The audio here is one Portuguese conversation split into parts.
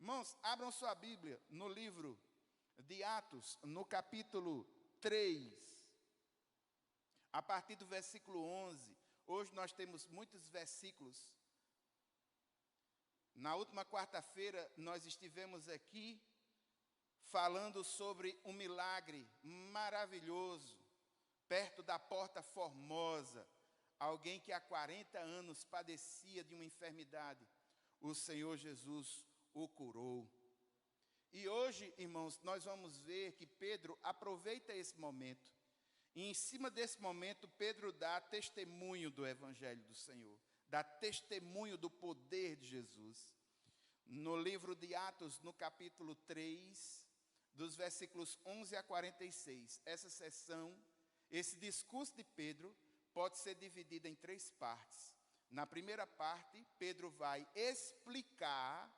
Irmãos, abram sua Bíblia no livro de Atos, no capítulo 3, a partir do versículo 11. Hoje nós temos muitos versículos. Na última quarta-feira nós estivemos aqui falando sobre um milagre maravilhoso, perto da Porta Formosa. Alguém que há 40 anos padecia de uma enfermidade, o Senhor Jesus o curou. E hoje, irmãos, nós vamos ver que Pedro aproveita esse momento. E em cima desse momento, Pedro dá testemunho do Evangelho do Senhor, dá testemunho do poder de Jesus. No livro de Atos, no capítulo 3, dos versículos 11 a 46, essa sessão, esse discurso de Pedro, pode ser dividido em 3 partes. Na primeira parte, Pedro vai explicar,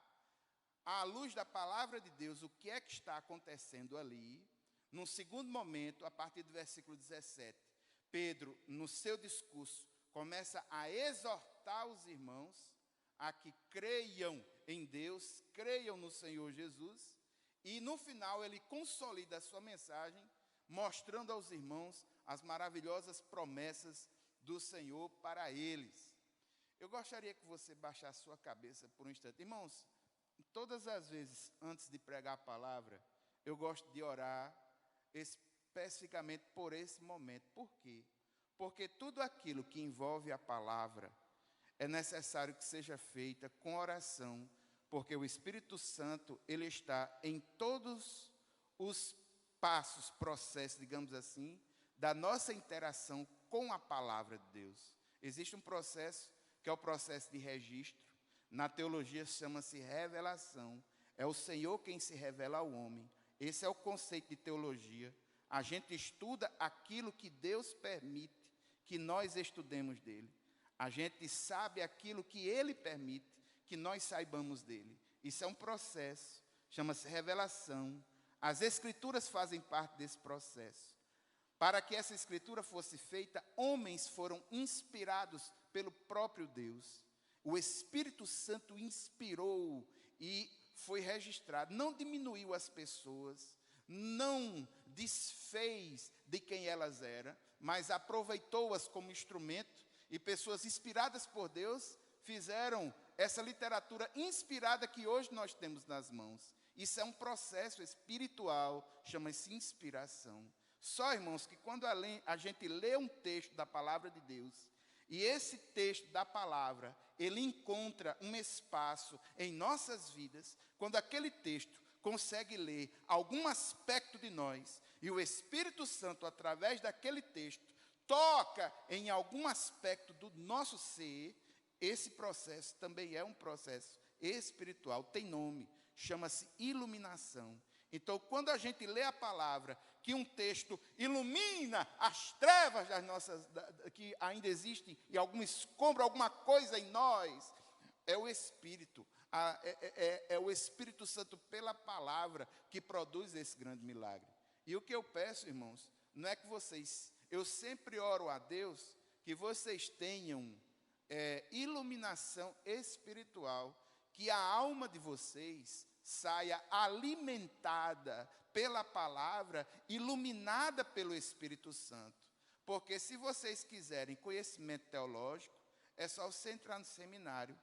à luz da palavra de Deus, o que é que está acontecendo ali. Num segundo momento, a partir do versículo 17, Pedro, no seu discurso, começa a exortar os irmãos a que creiam em Deus, creiam no Senhor Jesus, e no final ele consolida a sua mensagem, mostrando aos irmãos as maravilhosas promessas do Senhor para eles. Eu gostaria que você baixasse sua cabeça por um instante. Irmãos, todas as vezes antes de pregar a palavra, eu gosto de orar especificamente por esse momento. Por quê? Porque tudo aquilo que envolve a palavra é necessário que seja feita com oração, porque o Espírito Santo, ele está em todos os passos, processos, digamos assim, da nossa interação com a palavra de Deus. Existe um processo que é o processo de registro. Na teologia chama-se revelação. É o Senhor quem se revela ao homem. Esse é o conceito de teologia. A gente estuda aquilo que Deus permite que nós estudemos dele. A gente sabe aquilo que ele permite que nós saibamos dele. Isso é um processo, chama-se revelação. As Escrituras fazem parte desse processo. Para que essa Escritura fosse feita, homens foram inspirados pelo próprio Deus. O Espírito Santo inspirou e foi registrado. Não diminuiu as pessoas, não desfez de quem elas eram, mas aproveitou-as como instrumento, e pessoas inspiradas por Deus fizeram essa literatura inspirada que hoje nós temos nas mãos. Isso é um processo espiritual, chama-se inspiração. Só, irmãos, que quando a gente lê um texto da palavra de Deus, e esse texto da palavra, ele encontra um espaço em nossas vidas, quando aquele texto consegue ler algum aspecto de nós, e o Espírito Santo, através daquele texto, toca em algum aspecto do nosso ser, esse processo também é um processo espiritual, tem nome, chama-se iluminação. Então, quando a gente lê a palavra, que um texto ilumina as trevas das nossas, que ainda existem, e algum escombro, alguma coisa em nós, é o Espírito, é o Espírito Santo pela palavra que produz esse grande milagre. E o que eu peço, irmãos, não é que vocês, eu sempre oro a Deus que vocês tenham iluminação espiritual, que a alma de vocês saia alimentada pela palavra, iluminada pelo Espírito Santo. Porque se vocês quiserem conhecimento teológico, é só você entrar no seminário.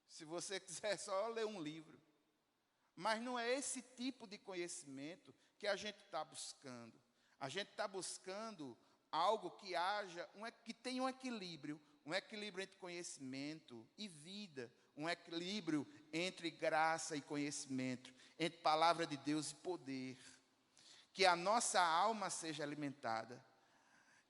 Se você quiser, é só ler um livro. Mas não é esse tipo de conhecimento que a gente está buscando. A gente está buscando algo que que tenha um equilíbrio entre conhecimento e vida, um equilíbrio entre graça e conhecimento, entre palavra de Deus e poder. Que a nossa alma seja alimentada,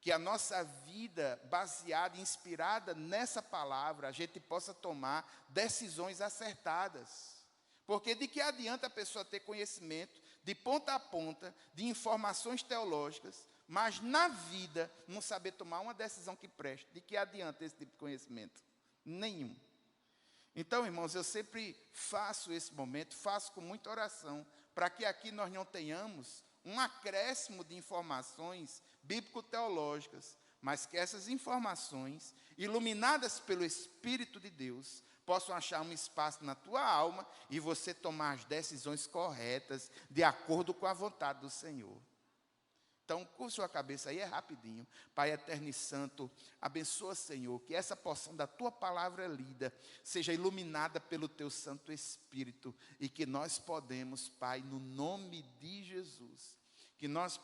que a nossa vida baseada, inspirada nessa palavra, a gente possa tomar decisões acertadas. Porque de que adianta a pessoa ter conhecimento de ponta a ponta, de informações teológicas, mas na vida não saber tomar uma decisão que preste? De que adianta esse tipo de conhecimento? Nenhum. Então, irmãos, eu sempre faço esse momento, faço com muita oração, para que aqui nós não tenhamos um acréscimo de informações bíblico-teológicas, mas que essas informações, iluminadas pelo Espírito de Deus, possam achar um espaço na tua alma e você tomar as decisões corretas, de acordo com a vontade do Senhor. Então, curva sua cabeça aí, é rapidinho. Pai eterno e santo, abençoa, Senhor, que essa porção da tua palavra lida seja iluminada pelo teu Santo Espírito e que nós podemos, Pai, no nome de Jesus, que nós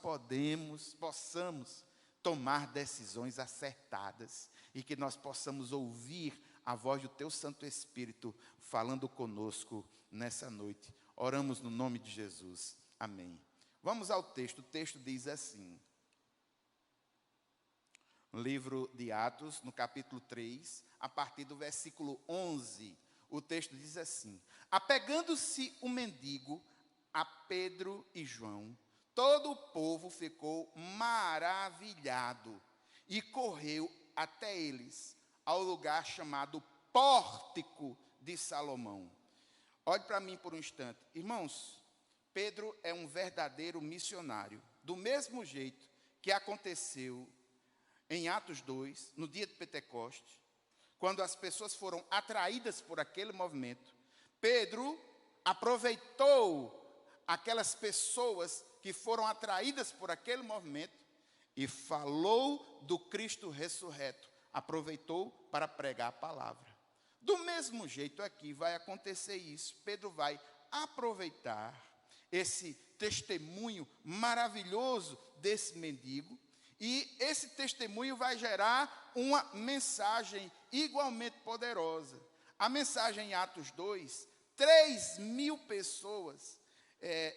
possamos tomar decisões acertadas e que nós possamos ouvir a voz do teu Santo Espírito falando conosco nessa noite. Oramos no nome de Jesus. Amém. Vamos ao texto. O texto diz assim. No livro de Atos, no capítulo 3, a partir do versículo 11, o texto diz assim: apegando-se o mendigo a Pedro e João, todo o povo ficou maravilhado e correu até eles, ao lugar chamado Pórtico de Salomão. Olhe para mim por um instante. Irmãos, Pedro é um verdadeiro missionário. Do mesmo jeito que aconteceu em Atos 2, no dia de Pentecostes, quando as pessoas foram atraídas por aquele movimento, Pedro aproveitou aquelas pessoas que foram atraídas por aquele movimento e falou do Cristo ressurreto. Aproveitou para pregar a palavra. Do mesmo jeito aqui vai acontecer isso. Pedro vai aproveitar esse testemunho maravilhoso desse mendigo, e esse testemunho vai gerar uma mensagem igualmente poderosa. A mensagem em Atos 2, 3.000 pessoas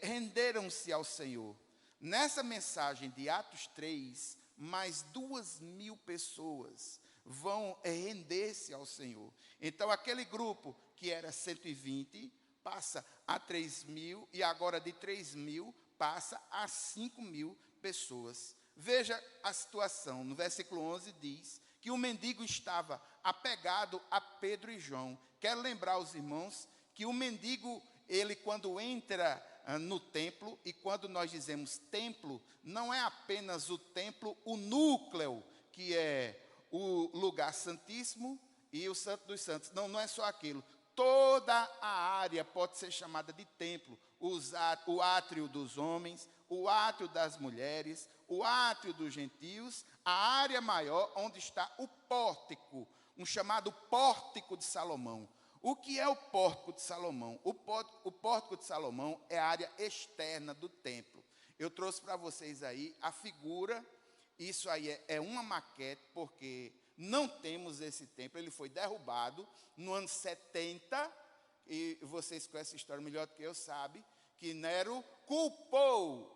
renderam-se ao Senhor. Nessa mensagem de Atos 3, mais 2.000 pessoas vão render-se ao Senhor. Então, aquele grupo que era 120, passa a 3.000, e agora de 3.000 passa a 5.000 pessoas. Veja a situação. No versículo 11 diz que o mendigo estava apegado a Pedro e João. Quero lembrar aos irmãos que o mendigo, ele quando entra no templo, e quando nós dizemos templo, não é apenas o templo, o núcleo, que é o lugar santíssimo e o santo dos santos. Não, não é só aquilo. Toda a área pode ser chamada de templo. O átrio dos homens, o átrio das mulheres, o átrio dos gentios, a área maior onde está o pórtico, um chamado Pórtico de Salomão. O que é o Pórtico de Salomão? O Pórtico de Salomão é a área externa do templo. Eu trouxe para vocês aí a figura. Isso aí é uma maquete, porque não temos esse templo. Ele foi derrubado no ano 70, e vocês conhecem a história melhor do que eu, sabem, que Nero culpou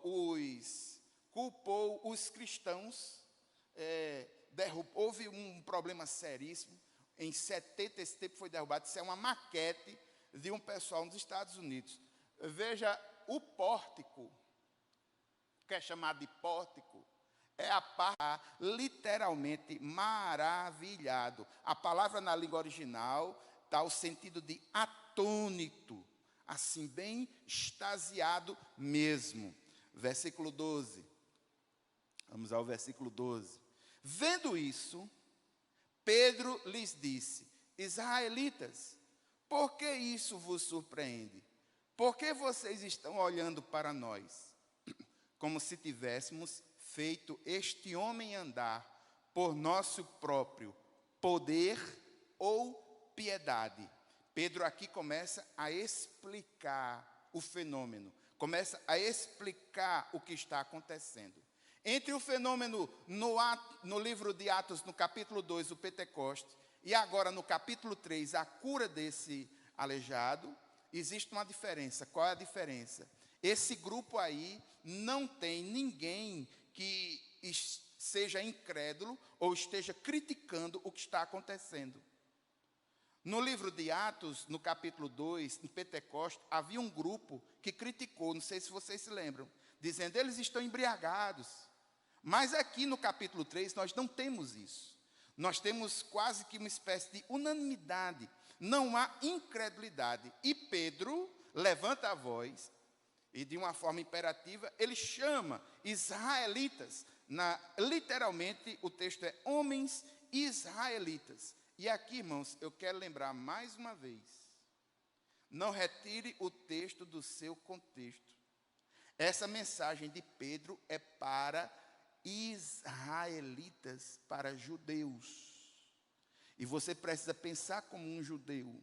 os cristãos. Houve um problema seríssimo. Em 70 esse templo foi derrubado. Isso é uma maquete de um pessoal nos Estados Unidos. Veja, o pórtico, que é chamado de pórtico, é a parte literalmente maravilhado. A palavra na língua original dá o sentido de atônito, assim bem extasiado mesmo. Versículo 12. Vamos ao versículo 12. Vendo isso, Pedro lhes disse: israelitas, por que isso vos surpreende? Por que vocês estão olhando para nós, como se tivéssemos feito este homem andar por nosso próprio poder ou piedade? Pedro aqui começa a explicar o fenômeno, começa a explicar o que está acontecendo. Entre o fenômeno no livro de Atos, no capítulo 2, o Pentecoste, e agora no capítulo 3, a cura desse aleijado, existe uma diferença. Qual é a diferença? Esse grupo aí não tem ninguém que seja incrédulo ou esteja criticando o que está acontecendo. No livro de Atos, no capítulo 2, em Pentecostes, havia um grupo que criticou, não sei se vocês se lembram, dizendo: eles estão embriagados. Mas aqui no capítulo 3 nós não temos isso. Nós temos quase que uma espécie de unanimidade. Não há incredulidade. E Pedro levanta a voz e, de uma forma imperativa, ele chama israelitas. Literalmente o texto é homens israelitas. E aqui, irmãos, eu quero lembrar mais uma vez, não retire o texto do seu contexto. Essa mensagem de Pedro é para israelitas, para judeus. E você precisa pensar como um judeu,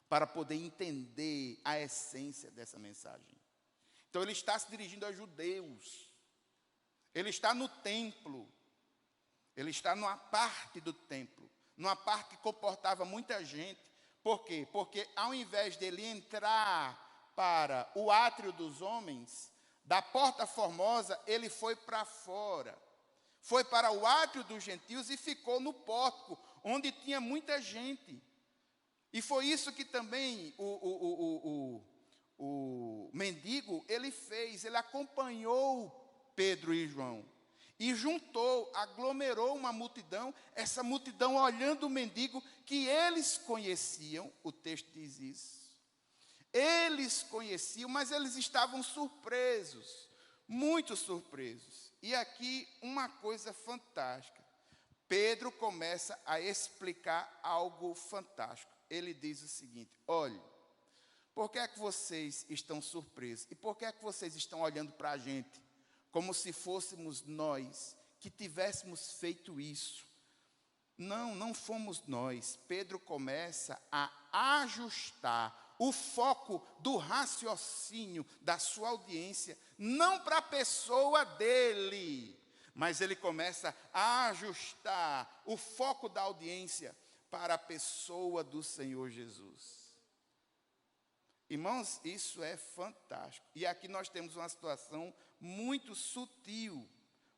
para poder entender a essência dessa mensagem. Então ele está se dirigindo a judeus. Ele está no templo. Ele está numa parte do templo, numa parte que comportava muita gente. Por quê? Porque ao invés dele entrar para o átrio dos homens, da porta formosa, ele foi para fora. Foi para o átrio dos gentios e ficou no pórtico, onde tinha muita gente. E foi isso que também o mendigo, ele fez. Ele acompanhou Pedro e João. E juntou, aglomerou uma multidão, essa multidão olhando o mendigo, que eles conheciam, o texto diz isso. Eles conheciam, mas eles estavam surpresos, muito surpresos. E aqui uma coisa fantástica. Pedro começa a explicar algo fantástico. Ele diz o seguinte: olhe, por que é que vocês estão surpresos? E por que é que vocês estão olhando para a gente? Como se fôssemos nós que tivéssemos feito isso. Não, não fomos nós. Pedro começa a ajustar o foco do raciocínio da sua audiência, não para a pessoa dele, mas ele começa a ajustar o foco da audiência para a pessoa do Senhor Jesus. Irmãos, isso é fantástico. E aqui nós temos uma situação muito sutil,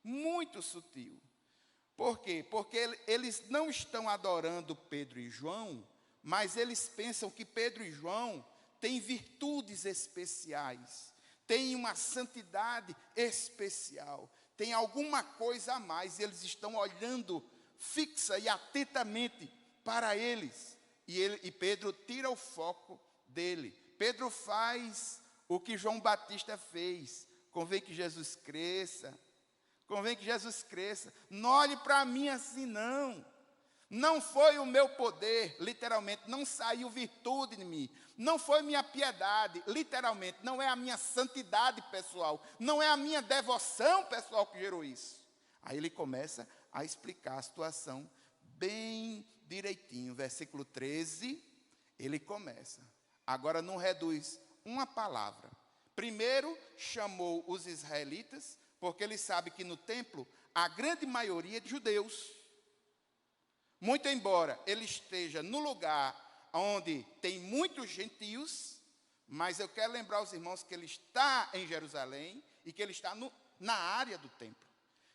muito sutil. Por quê? Porque eles não estão adorando Pedro e João, mas eles pensam que Pedro e João têm virtudes especiais, têm uma santidade especial, têm alguma coisa a mais. Eles estão olhando fixa e atentamente para eles. E Pedro tira o foco dele. Pedro faz o que João Batista fez. Convém que Jesus cresça. Convém que Jesus cresça. Não olhe para mim assim, não. Não foi o meu poder, literalmente, não saiu virtude de mim. Não foi minha piedade, literalmente, não é a minha santidade pessoal. Não é a minha devoção pessoal que gerou isso. Aí ele começa a explicar a situação bem direitinho. Versículo 13, ele começa. Agora não reduz uma palavra. Primeiro chamou os israelitas, porque ele sabe que no templo a grande maioria é de judeus. Muito embora ele esteja no lugar onde tem muitos gentios, mas eu quero lembrar os irmãos que ele está em Jerusalém e que ele está na área do templo.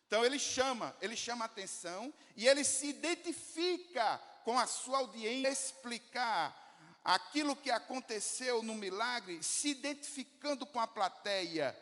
Então ele chama a atenção e ele se identifica com a sua audiência, explicar aquilo que aconteceu no milagre, se identificando com a plateia.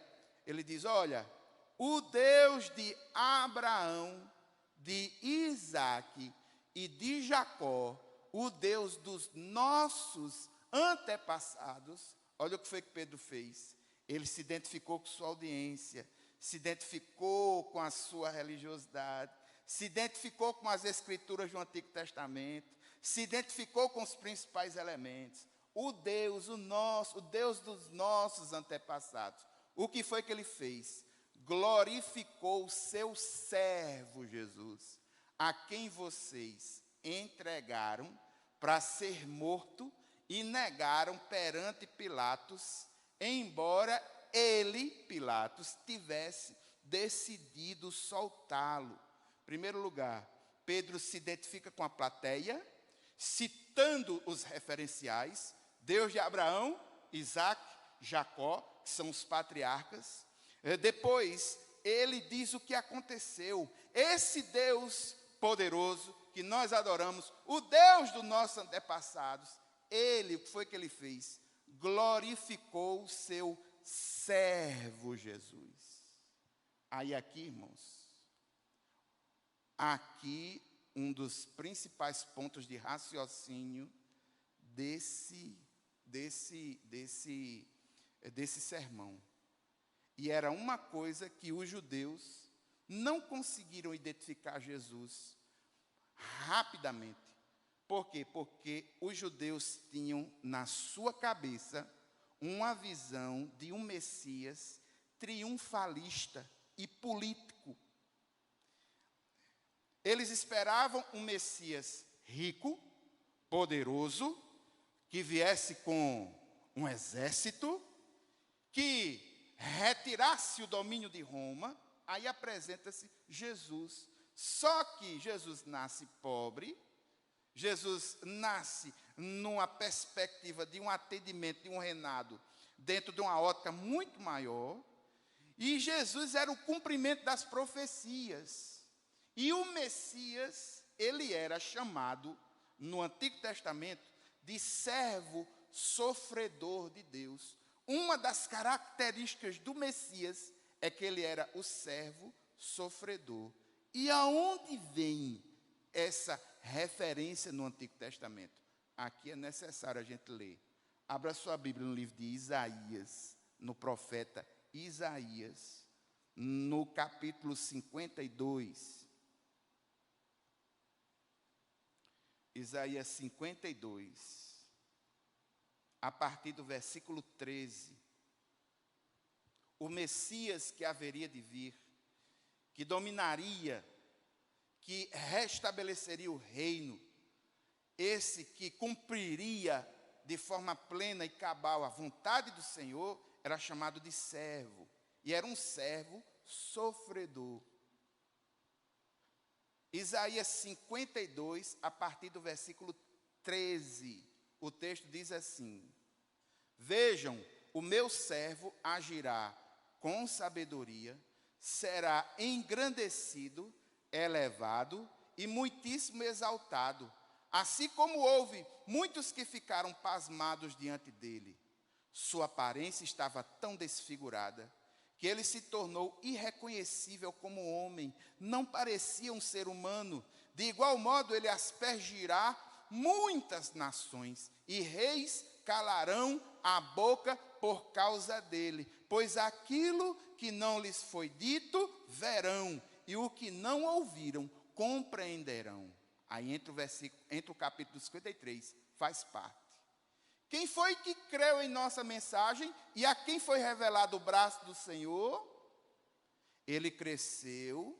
Ele diz: olha, o Deus de Abraão, de Isaque e de Jacó, o Deus dos nossos antepassados. Olha o que foi que Pedro fez. Ele se identificou com sua audiência, se identificou com a sua religiosidade, se identificou com as escrituras do Antigo Testamento, se identificou com os principais elementos. O Deus, o Deus dos nossos antepassados. O que foi que ele fez? Glorificou o seu servo Jesus, a quem vocês entregaram para ser morto e negaram perante Pilatos, embora ele, Pilatos, tivesse decidido soltá-lo. Em primeiro lugar, Pedro se identifica com a plateia, citando os referenciais, Deus de Abraão, Isaque, Jacó, que são os patriarcas. Depois, ele diz o que aconteceu. Esse Deus poderoso que nós adoramos, o Deus dos nossos antepassados, o que foi que ele fez? Glorificou o seu servo Jesus. Aí aqui, irmãos, aqui um dos principais pontos de raciocínio desse sermão. E era uma coisa que os judeus não conseguiram identificar Jesus rapidamente. Por quê? Porque os judeus tinham na sua cabeça uma visão de um Messias triunfalista e político. Eles esperavam um Messias rico, poderoso, que viesse com um exército, que retirasse o domínio de Roma. Aí apresenta-se Jesus. Só que Jesus nasce pobre, Jesus nasce numa perspectiva de um atendimento, de um reinado, dentro de uma ótica muito maior, e Jesus era o cumprimento das profecias. E o Messias, ele era chamado, no Antigo Testamento, de servo sofredor de Deus. Uma das características do Messias é que ele era o servo sofredor. E aonde vem essa referência no Antigo Testamento? Aqui é necessário a gente ler. Abra sua Bíblia no livro de Isaías, no profeta Isaías, no capítulo 52. Isaías 52, a partir do versículo 13. O Messias que haveria de vir, que dominaria, que restabeleceria o reino, esse que cumpriria de forma plena e cabal a vontade do Senhor, era chamado de servo, e era um servo sofredor. Isaías 52, a partir do versículo 13, o texto diz assim: Vejam, o meu servo agirá com sabedoria, será engrandecido, elevado e muitíssimo exaltado, assim como houve muitos que ficaram pasmados diante dele. Sua aparência estava tão desfigurada que ele se tornou irreconhecível como homem, não parecia um ser humano. De igual modo, ele aspergirá muitas nações, e reis calarão a boca por causa dele, pois aquilo que não lhes foi dito, verão, e o que não ouviram, compreenderão. Aí entra o capítulo 53, faz parte. Quem foi que creu em nossa mensagem e a quem foi revelado o braço do Senhor? Ele cresceu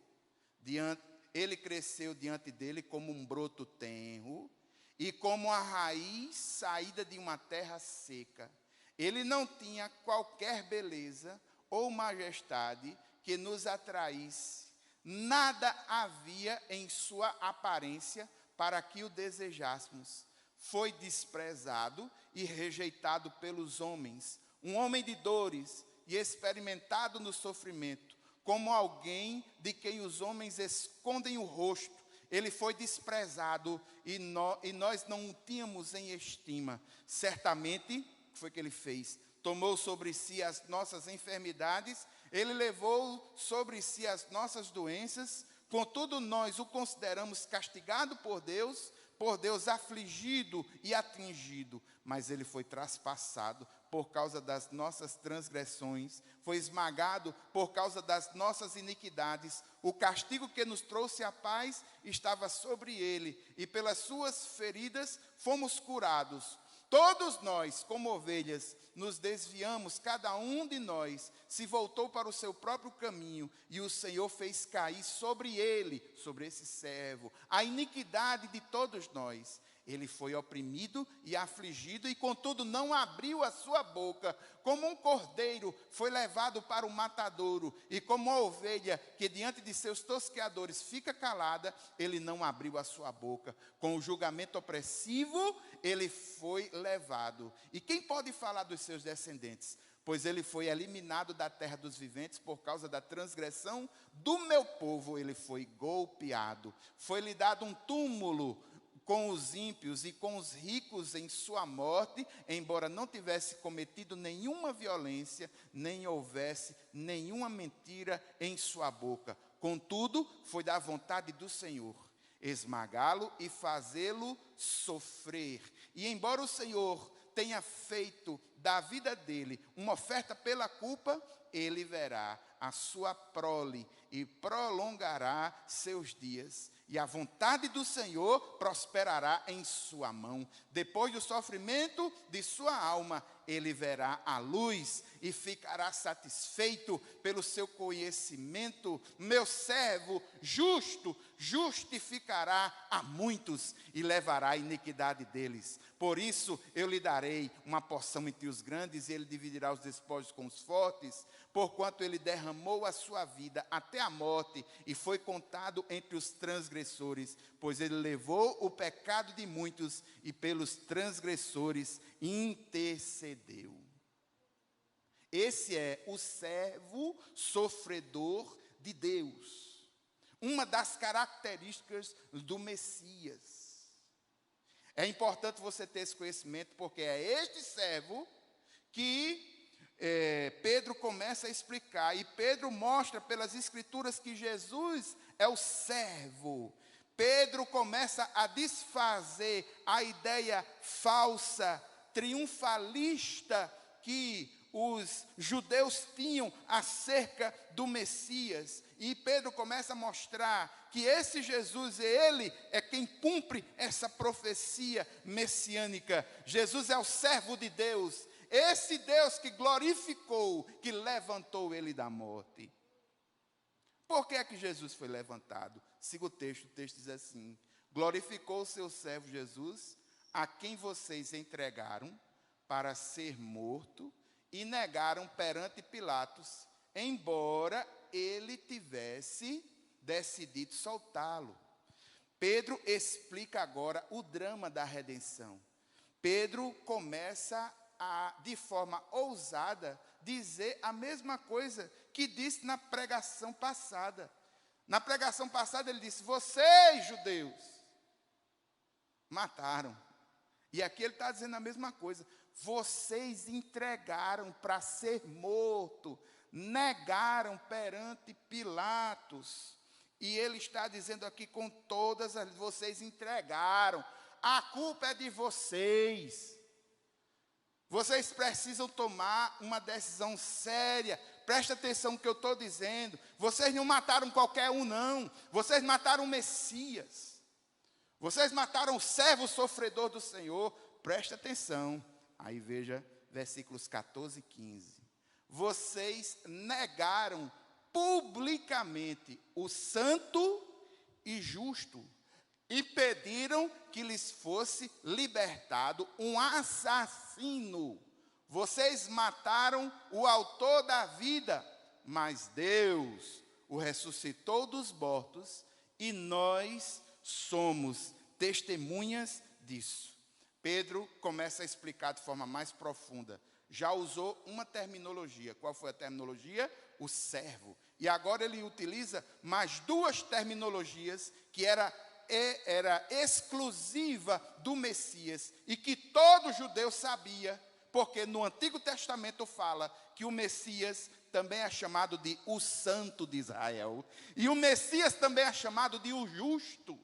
diante dele como um broto tenro e como a raiz saída de uma terra seca. Ele não tinha qualquer beleza ou majestade que nos atraísse. Nada havia em sua aparência para que o desejássemos. Foi desprezado e rejeitado pelos homens, um homem de dores e experimentado no sofrimento, como alguém de quem os homens escondem o rosto. Ele foi desprezado e nós não o tínhamos em estima. Certamente, o que foi que ele fez? Tomou sobre si as nossas enfermidades, ele levou sobre si as nossas doenças, contudo nós o consideramos castigado por Deus afligido e atingido, mas ele foi traspassado por causa das nossas transgressões, foi esmagado por causa das nossas iniquidades. O castigo que nos trouxe a paz estava sobre ele, e pelas suas feridas fomos curados. Todos nós, como ovelhas, nos desviamos, cada um de nós se voltou para o seu próprio caminho, e o Senhor fez cair sobre ele, sobre esse servo, a iniquidade de todos nós. Ele foi oprimido e afligido, e contudo não abriu a sua boca. Como um cordeiro foi levado para o matadouro, e como uma ovelha que diante de seus tosqueadores fica calada, ele não abriu a sua boca. Com o julgamento opressivo, ele foi levado. E quem pode falar dos seus descendentes? Pois ele foi eliminado da terra dos viventes por causa da transgressão do meu povo. Ele foi golpeado, foi-lhe dado um túmulo com os ímpios e com os ricos em sua morte, embora não tivesse cometido nenhuma violência, nem houvesse nenhuma mentira em sua boca. Contudo, foi da vontade do Senhor esmagá-lo e fazê-lo sofrer. E embora o Senhor tenha feito da vida dele uma oferta pela culpa, ele verá a sua prole e prolongará seus dias. e a vontade do Senhor prosperará em sua mão. Depois do sofrimento de sua alma, ele verá a luz e ficará satisfeito pelo seu conhecimento. Meu servo justo justificará a muitos e levará a iniquidade deles. Por isso eu lhe darei uma porção entre os grandes, e ele dividirá os despojos com os fortes, porquanto ele derramou a sua vida até a morte e foi contado entre os transgressores, pois ele levou o pecado de muitos e pelos transgressores intercedeu. Esse é o servo sofredor de Deus, uma das características do Messias. É importante você ter esse conhecimento, porque é este servo que Pedro começa a explicar, e Pedro mostra pelas escrituras que Jesus é o servo. Pedro começa a desfazer a ideia falsa, triunfalista que os judeus tinham acerca do Messias. E Pedro começa a mostrar que esse Jesus, ele é quem cumpre essa profecia messiânica. Jesus é o servo de Deus, esse Deus que glorificou, que levantou ele da morte. Por que é que Jesus foi levantado? Siga o texto diz assim: glorificou o seu servo Jesus, a quem vocês entregaram para ser morto e negaram perante Pilatos, embora ele tivesse decidido soltá-lo. Pedro explica agora o drama da redenção. Pedro começa a, de forma ousada, dizer a mesma coisa que disse na pregação passada. Na pregação passada ele disse: vocês, judeus, mataram. E aqui ele está dizendo a mesma coisa. Vocês entregaram para ser morto, negaram perante Pilatos. E ele está dizendo aqui com todas as... vocês entregaram. A culpa é de vocês. Vocês precisam tomar uma decisão séria. Presta atenção no que eu estou dizendo. Vocês não mataram qualquer um, não. Vocês mataram o Messias. Vocês mataram o servo sofredor do Senhor. Presta atenção. Aí veja versículos 14 e 15. Vocês negaram publicamente o santo e justo e pediram que lhes fosse libertado um assassino. Vocês mataram o autor da vida, mas Deus o ressuscitou dos mortos e nós somos testemunhas disso. Pedro começa a explicar de forma mais profunda. Já usou uma terminologia. Qual foi a terminologia? O servo. E agora ele utiliza mais duas terminologias que era exclusiva do Messias e que todo judeu sabia, porque no Antigo Testamento fala que o Messias também é chamado de o Santo de Israel. E o Messias também é chamado de o Justo.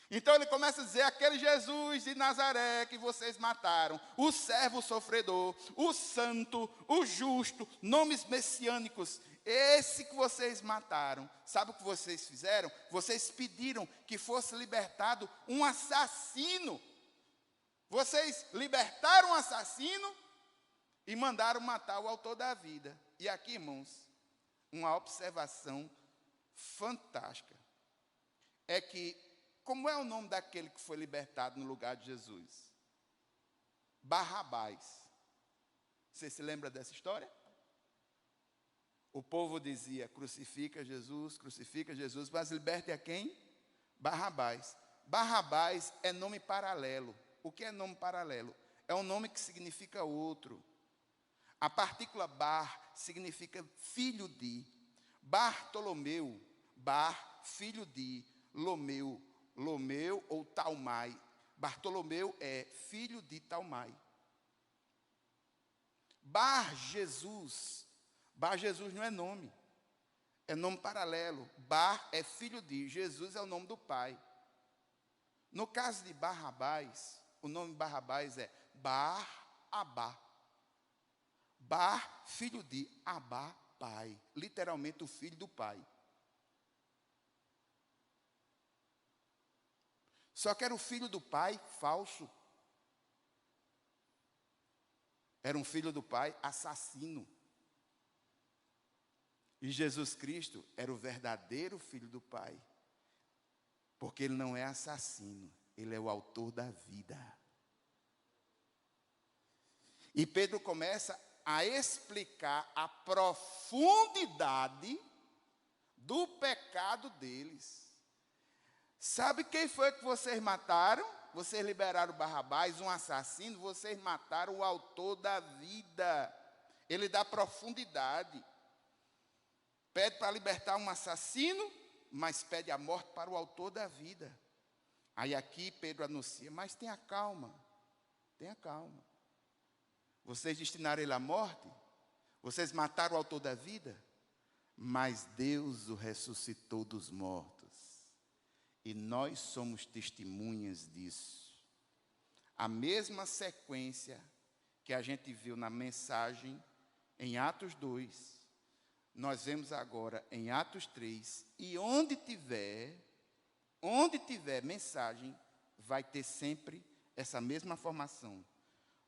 Então ele começa a dizer: aquele Jesus de Nazaré que vocês mataram, o servo sofredor, o santo, o justo, nomes messiânicos, esse que vocês mataram. Sabe o que vocês fizeram? Vocês pediram que fosse libertado um assassino. Vocês libertaram um assassino e mandaram matar o autor da vida. E aqui, irmãos, uma observação fantástica é que, como é o nome daquele que foi libertado no lugar de Jesus? Barrabás. Você se lembra dessa história? O povo dizia: crucifica Jesus, mas liberte a quem? Barrabás. Barrabás é nome paralelo. O que é nome paralelo? É um nome que significa outro. A partícula bar significa filho de. Bartolomeu, bar, filho de. Lomeu ou Talmai. Bartolomeu é filho de Talmai. Bar Jesus não é nome, é nome paralelo. Bar é filho de, Jesus é o nome do pai. No caso de Barrabás, o nome Barrabás é Bar-Abá. Bar, filho de, Abá, pai. Literalmente o filho do pai. Só que era o filho do pai falso. Era um filho do pai assassino. E Jesus Cristo era o verdadeiro filho do pai. Porque ele não é assassino, ele é o autor da vida. E Pedro começa a explicar a profundidade do pecado deles. Sabe quem foi que vocês mataram? Vocês liberaram Barrabás, um assassino, vocês mataram o autor da vida. Ele dá profundidade. Pede para libertar um assassino, mas pede a morte para o autor da vida. Aí aqui Pedro anuncia, mas tenha calma, tenha calma. Vocês destinaram ele à morte, vocês mataram o autor da vida, mas Deus o ressuscitou dos mortos. E nós somos testemunhas disso. A mesma sequência que a gente viu na mensagem em Atos 2, nós vemos agora em Atos 3, e onde tiver mensagem, vai ter sempre essa mesma formação.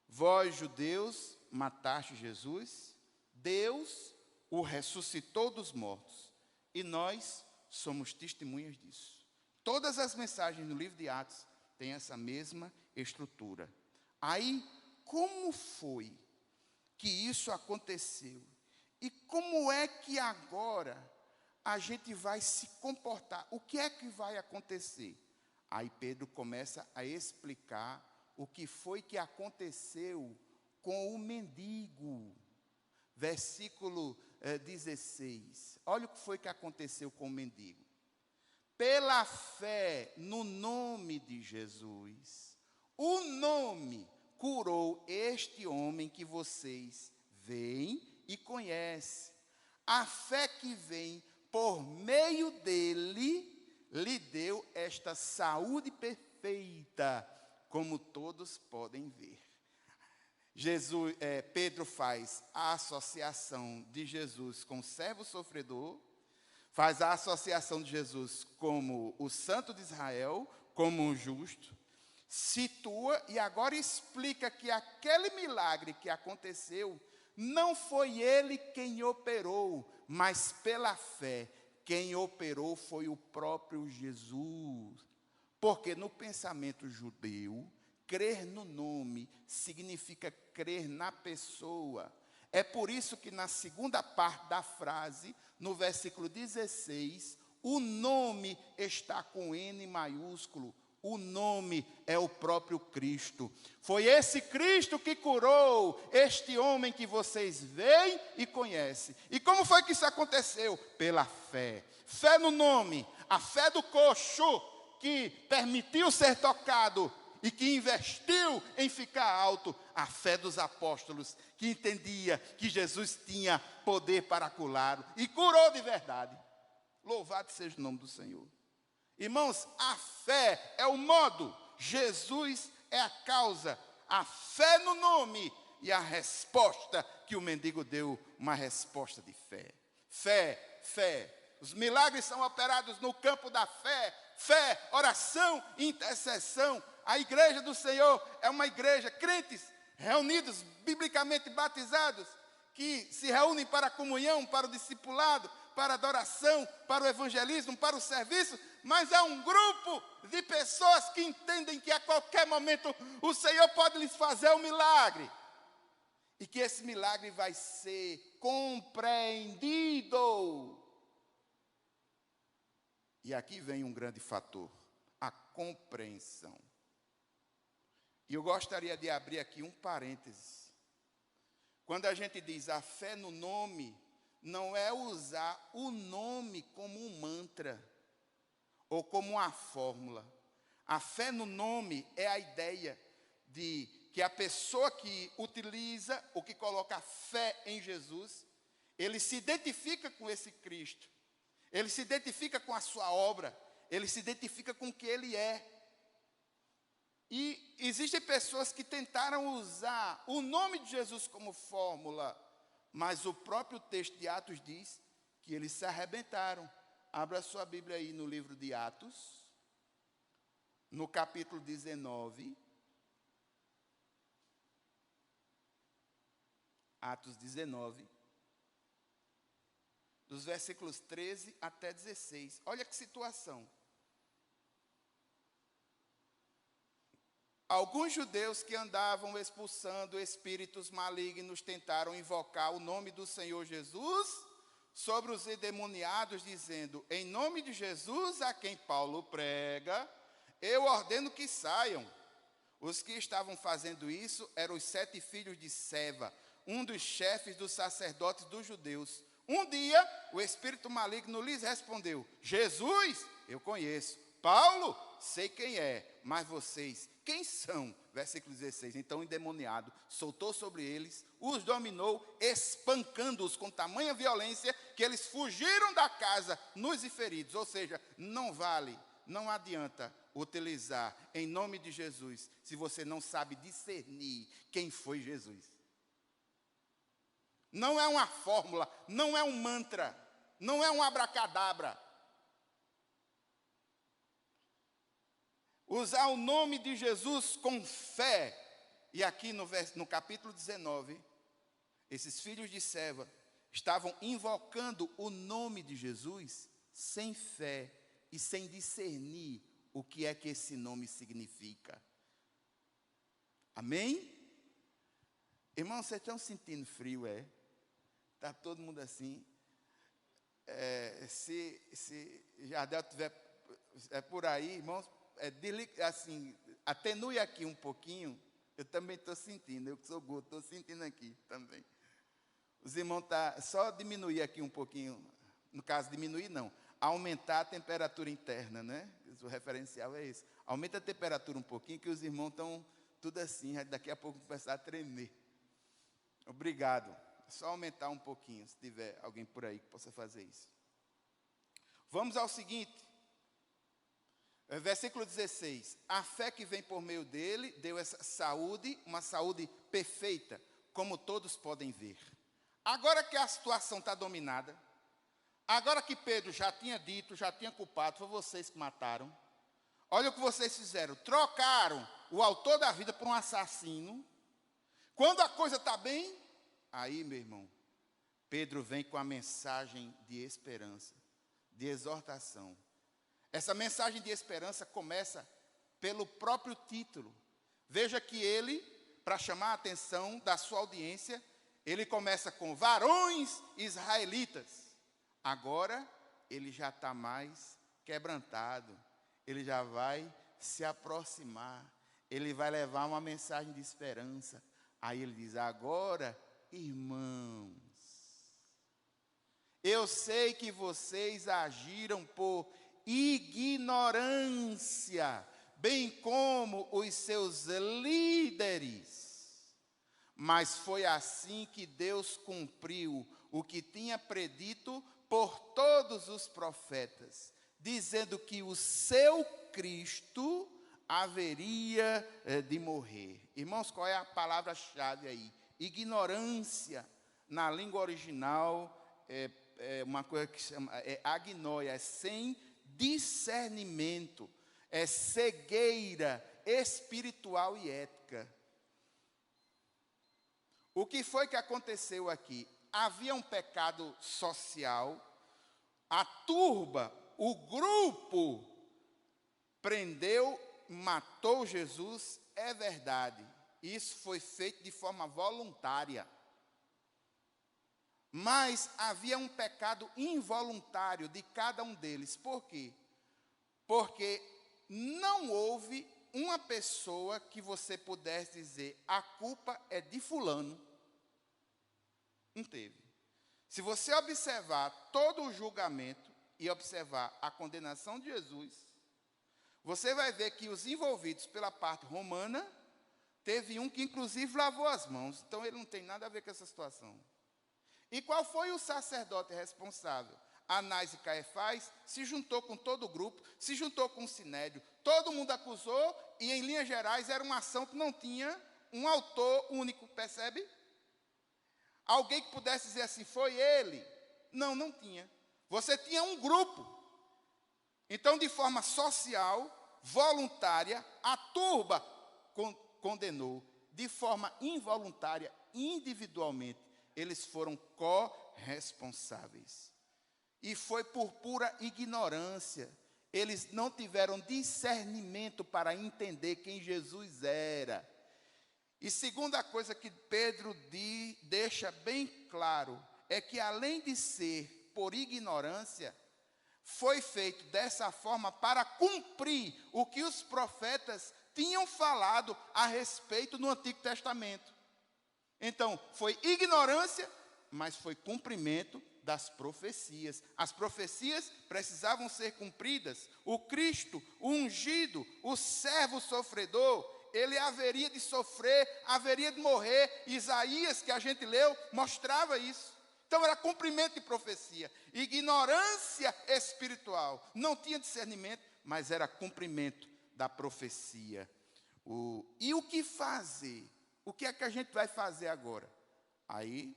Vós, judeus, mataste Jesus, Deus o ressuscitou dos mortos, e nós somos testemunhas disso. Todas as mensagens no livro de Atos têm essa mesma estrutura. Aí, como foi que isso aconteceu? E como é que agora a gente vai se comportar? O que é que vai acontecer? Aí Pedro começa a explicar o que foi que aconteceu com o mendigo. Versículo 16. Olha o que foi que aconteceu com o mendigo. Pela fé no nome de Jesus, o nome curou este homem que vocês veem e conhecem. A fé que vem por meio dele, lhe deu esta saúde perfeita, como todos podem ver. Pedro faz a associação de Jesus com o servo sofredor, faz a associação de Jesus como o santo de Israel, como um justo, situa e agora explica que aquele milagre que aconteceu, não foi ele quem operou, mas pela fé, quem operou foi o próprio Jesus. Porque no pensamento judeu, crer no nome significa crer na pessoa. É por isso que na segunda parte da frase, no versículo 16, o nome está com N maiúsculo. O nome é o próprio Cristo. Foi esse Cristo que curou este homem que vocês veem e conhecem. E como foi que isso aconteceu? Pela fé. Fé no nome. A fé do coxo que permitiu ser tocado e que investiu em ficar alto. A fé dos apóstolos que entendia que Jesus tinha poder para curá-lo e curou de verdade. Louvado seja o nome do Senhor. Irmãos, a fé é o modo, Jesus é a causa, a fé no nome e a resposta que o mendigo deu, uma resposta de fé. Fé, fé. Os milagres são operados no campo da fé. Fé, oração, intercessão. A igreja do Senhor é uma igreja, crentes reunidos, biblicamente batizados, que se reúnem para a comunhão, para o discipulado, para a adoração, para o evangelismo, para o serviço, mas é um grupo de pessoas que entendem que a qualquer momento o Senhor pode lhes fazer um milagre. E que esse milagre vai ser compreendido. E aqui vem um grande fator, a compreensão. E eu gostaria de abrir aqui um parênteses. Quando a gente diz a fé no nome, não é usar o nome como um mantra ou como uma fórmula. A fé no nome é a ideia de que a pessoa que utiliza ou que coloca fé em Jesus, ele se identifica com esse Cristo, ele se identifica com a sua obra, ele se identifica com o que ele é. E existem pessoas que tentaram usar o nome de Jesus como fórmula, mas o próprio texto de Atos diz que eles se arrebentaram. Abra sua Bíblia aí no livro de Atos. no capítulo 19, Atos 19, dos versículos 13 até 16. Olha que situação. Alguns judeus que andavam expulsando espíritos malignos tentaram invocar o nome do Senhor Jesus sobre os endemoniados, dizendo: em nome de Jesus, a quem Paulo prega, eu ordeno que saiam. Os que estavam fazendo isso eram os 7 filhos de Seva, um dos chefes dos sacerdotes dos judeus. Um dia, o espírito maligno lhes respondeu: Jesus, eu conheço. Paulo, sei quem é. Mas vocês, quem são? Versículo 16. Então o endemoniado soltou sobre eles, os dominou, espancando-os com tamanha violência que eles fugiram da casa nus e feridos. Ou seja, não adianta utilizar em nome de Jesus se você não sabe discernir quem foi Jesus. Não é uma fórmula, não é um mantra, não é um abracadabra. Usar o nome de Jesus com fé. E aqui no capítulo 19, esses filhos de Seva estavam invocando o nome de Jesus sem fé e sem discernir o que é que esse nome significa. Amém? Irmãos, vocês estão sentindo frio, é? Está todo mundo assim. Se Jardel estiver por aí, irmãos, assim, atenue aqui um pouquinho. Eu também estou sentindo, eu que sou gordo, estou sentindo aqui também. Os irmãos, só diminuir aqui um pouquinho, no caso, diminuir não, aumentar a temperatura interna, né? O referencial é esse. Aumenta a temperatura um pouquinho, que os irmãos estão tudo assim, daqui a pouco começar a tremer. Obrigado. É só aumentar um pouquinho, se tiver alguém por aí que possa fazer isso. Vamos ao seguinte. Versículo 16. A fé que vem por meio dele deu essa saúde, uma saúde perfeita, como todos podem ver. Agora que a situação está dominada, agora que Pedro já tinha dito, já tinha culpado, foi vocês que mataram. Olha o que vocês fizeram. Trocaram o autor da vida por um assassino. Quando a coisa está bem, aí, meu irmão, Pedro vem com a mensagem de esperança, de exortação. Essa mensagem de esperança começa pelo próprio título. Veja que ele, para chamar a atenção da sua audiência, ele começa com varões israelitas. Agora, ele já está mais quebrantado. Ele já vai se aproximar. Ele vai levar uma mensagem de esperança. Aí ele diz: agora, irmãos, eu sei que vocês agiram por ignorância, bem como os seus líderes. Mas foi assim que Deus cumpriu o que tinha predito por todos os profetas, dizendo que o seu Cristo haveria de morrer. Irmãos, qual é a palavra-chave aí? Ignorância, na língua original, é uma coisa que chama agnoia, é sem discernimento, é cegueira espiritual e ética. O que foi que aconteceu aqui? Havia um pecado social, a turba, o grupo, prendeu, matou Jesus, é verdade. Isso foi feito de forma voluntária. Mas havia um pecado involuntário de cada um deles. Por quê? Porque não houve uma pessoa que você pudesse dizer: a culpa é de fulano. Não teve. Se você observar todo o julgamento e observar a condenação de Jesus, você vai ver que os envolvidos pela parte romana, teve um que inclusive lavou as mãos. Então ele não tem nada a ver com essa situação. E qual foi o sacerdote responsável? Anás e Caifás se juntou com todo o grupo, se juntou com o sinédrio, todo mundo acusou, e em linhas gerais era uma ação que não tinha um autor único, percebe? Alguém que pudesse dizer assim, foi ele? Não, não tinha. Você tinha um grupo. Então, de forma social, voluntária, a turba condenou. De forma involuntária, individualmente, eles foram corresponsáveis. E foi por pura ignorância. Eles não tiveram discernimento para entender quem Jesus era. E segunda coisa que Pedro deixa bem claro, é que além de ser por ignorância, foi feito dessa forma para cumprir o que os profetas tinham falado a respeito no Antigo Testamento. Então, foi ignorância, mas foi cumprimento das profecias. As profecias precisavam ser cumpridas. O Cristo, o ungido, o servo sofredor, ele haveria de sofrer, haveria de morrer. Isaías, que a gente leu, mostrava isso. Então era cumprimento de profecia. Ignorância espiritual. Não tinha discernimento, mas era cumprimento da profecia. E o que fazer? O que é que a gente vai fazer agora? Aí,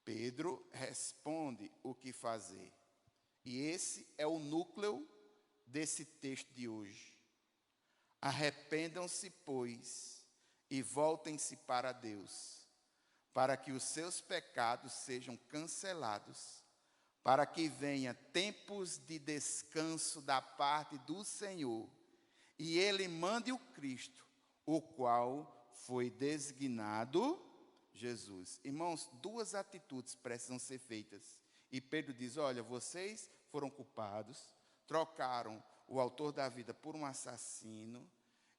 Pedro responde o que fazer. E esse é o núcleo desse texto de hoje. Arrependam-se, pois, e voltem-se para Deus, para que os seus pecados sejam cancelados, para que venha tempos de descanso da parte do Senhor, e Ele mande o Cristo, o qual foi designado Jesus. Irmãos, duas atitudes precisam ser feitas. E Pedro diz, olha, vocês foram culpados, trocaram o autor da vida por um assassino,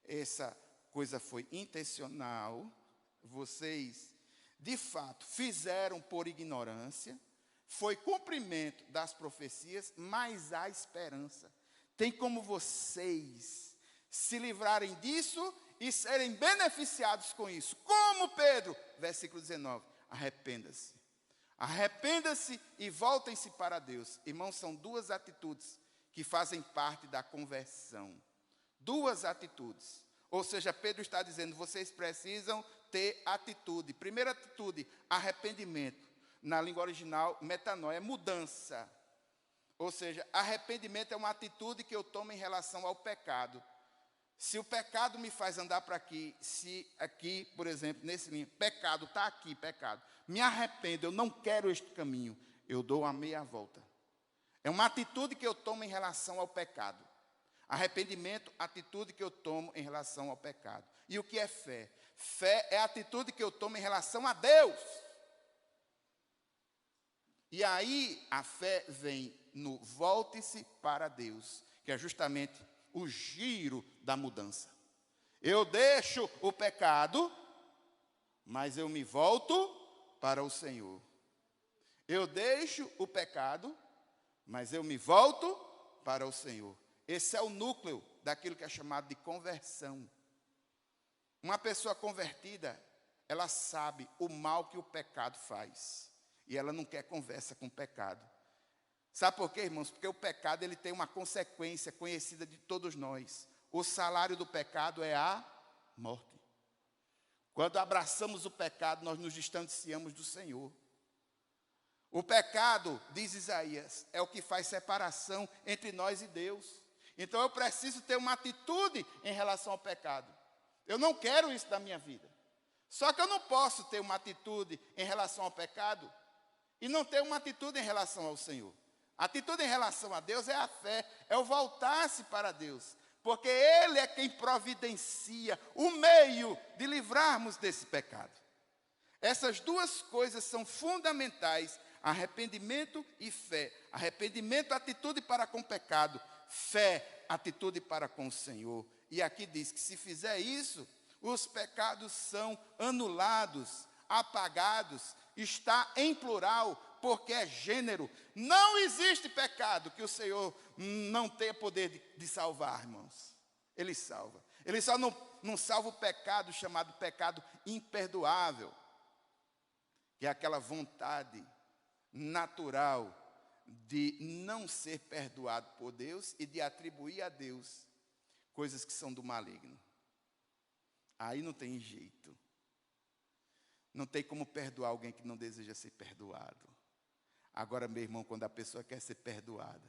essa coisa foi intencional, vocês, de fato, fizeram por ignorância, foi cumprimento das profecias, mas há esperança. Tem como vocês se livrarem disso e serem beneficiados com isso. Como, Pedro? Versículo 19, arrependa-se. Arrependa-se e voltem-se para Deus. Irmãos, são duas atitudes que fazem parte da conversão. Duas atitudes. Ou seja, Pedro está dizendo, vocês precisam ter atitude. Primeira atitude, arrependimento. Na língua original, metanoia, é mudança. Ou seja, arrependimento é uma atitude que eu tomo em relação ao pecado. Se o pecado me faz andar para aqui, se aqui, por exemplo, nesse livro, pecado, está aqui, pecado, me arrependo, eu não quero este caminho, eu dou a meia volta. É uma atitude que eu tomo em relação ao pecado. Arrependimento, atitude que eu tomo em relação ao pecado. E o que é fé? Fé é a atitude que eu tomo em relação a Deus. E aí a fé vem no volte-se para Deus, que é justamente o giro da mudança. Eu deixo o pecado, mas eu me volto para o Senhor. Eu deixo o pecado, mas eu me volto para o Senhor. Esse é o núcleo daquilo que é chamado de conversão. Uma pessoa convertida, ela sabe o mal que o pecado faz. E ela não quer conversa com o pecado. Sabe por quê, irmãos? Porque o pecado ele tem uma consequência conhecida de todos nós. O salário do pecado é a morte. Quando abraçamos o pecado, nós nos distanciamos do Senhor. O pecado, diz Isaías, é o que faz separação entre nós e Deus. Então eu preciso ter uma atitude em relação ao pecado. Eu não quero isso da minha vida. Só que eu não posso ter uma atitude em relação ao pecado e não ter uma atitude em relação ao Senhor. A atitude em relação a Deus é a fé, é o voltar-se para Deus, porque Ele é quem providencia o meio de livrarmos desse pecado. Essas duas coisas são fundamentais, arrependimento e fé. Arrependimento, atitude para com o pecado, fé, atitude para com o Senhor. E aqui diz que se fizer isso, os pecados são anulados, apagados, está em plural, porque é gênero. Não existe pecado que o Senhor não tenha poder de salvar, irmãos. Ele salva. Ele só não salva o pecado chamado pecado imperdoável, que é aquela vontade natural de não ser perdoado por Deus e de atribuir a Deus coisas que são do maligno. Aí não tem jeito. Não tem como perdoar alguém que não deseja ser perdoado. Agora, meu irmão, quando a pessoa quer ser perdoada,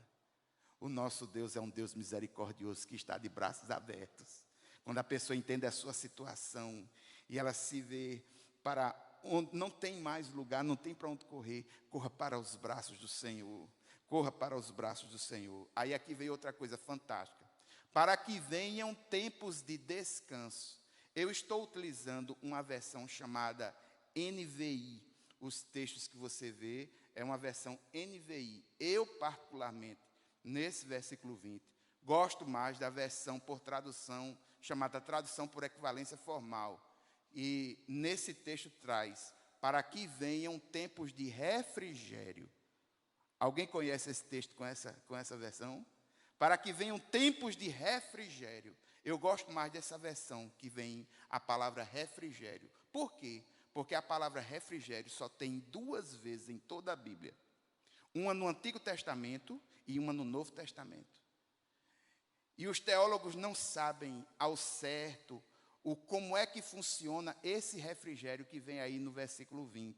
O nosso Deus é um Deus misericordioso que está de braços abertos. Quando a pessoa entende a sua situação e ela se vê para onde não tem mais lugar, não tem para onde correr, corra para os braços do Senhor. Corra para os braços do Senhor. Aí aqui veio outra coisa fantástica. Para que venham tempos de descanso. Eu estou utilizando uma versão chamada NVI. Os textos que você vê é uma versão NVI. Eu, particularmente, nesse versículo 20, gosto mais da versão por tradução, chamada tradução por equivalência formal. E nesse texto traz, para que venham tempos de refrigério. Alguém conhece esse texto com essa versão? Para que venham tempos de refrigério. Eu gosto mais dessa versão que vem a palavra refrigério. Por quê? Porque a palavra refrigério só tem 2 vezes em toda a Bíblia. Uma no Antigo Testamento e uma no Novo Testamento. E os teólogos não sabem ao certo como é que funciona esse refrigério que vem aí no versículo 20.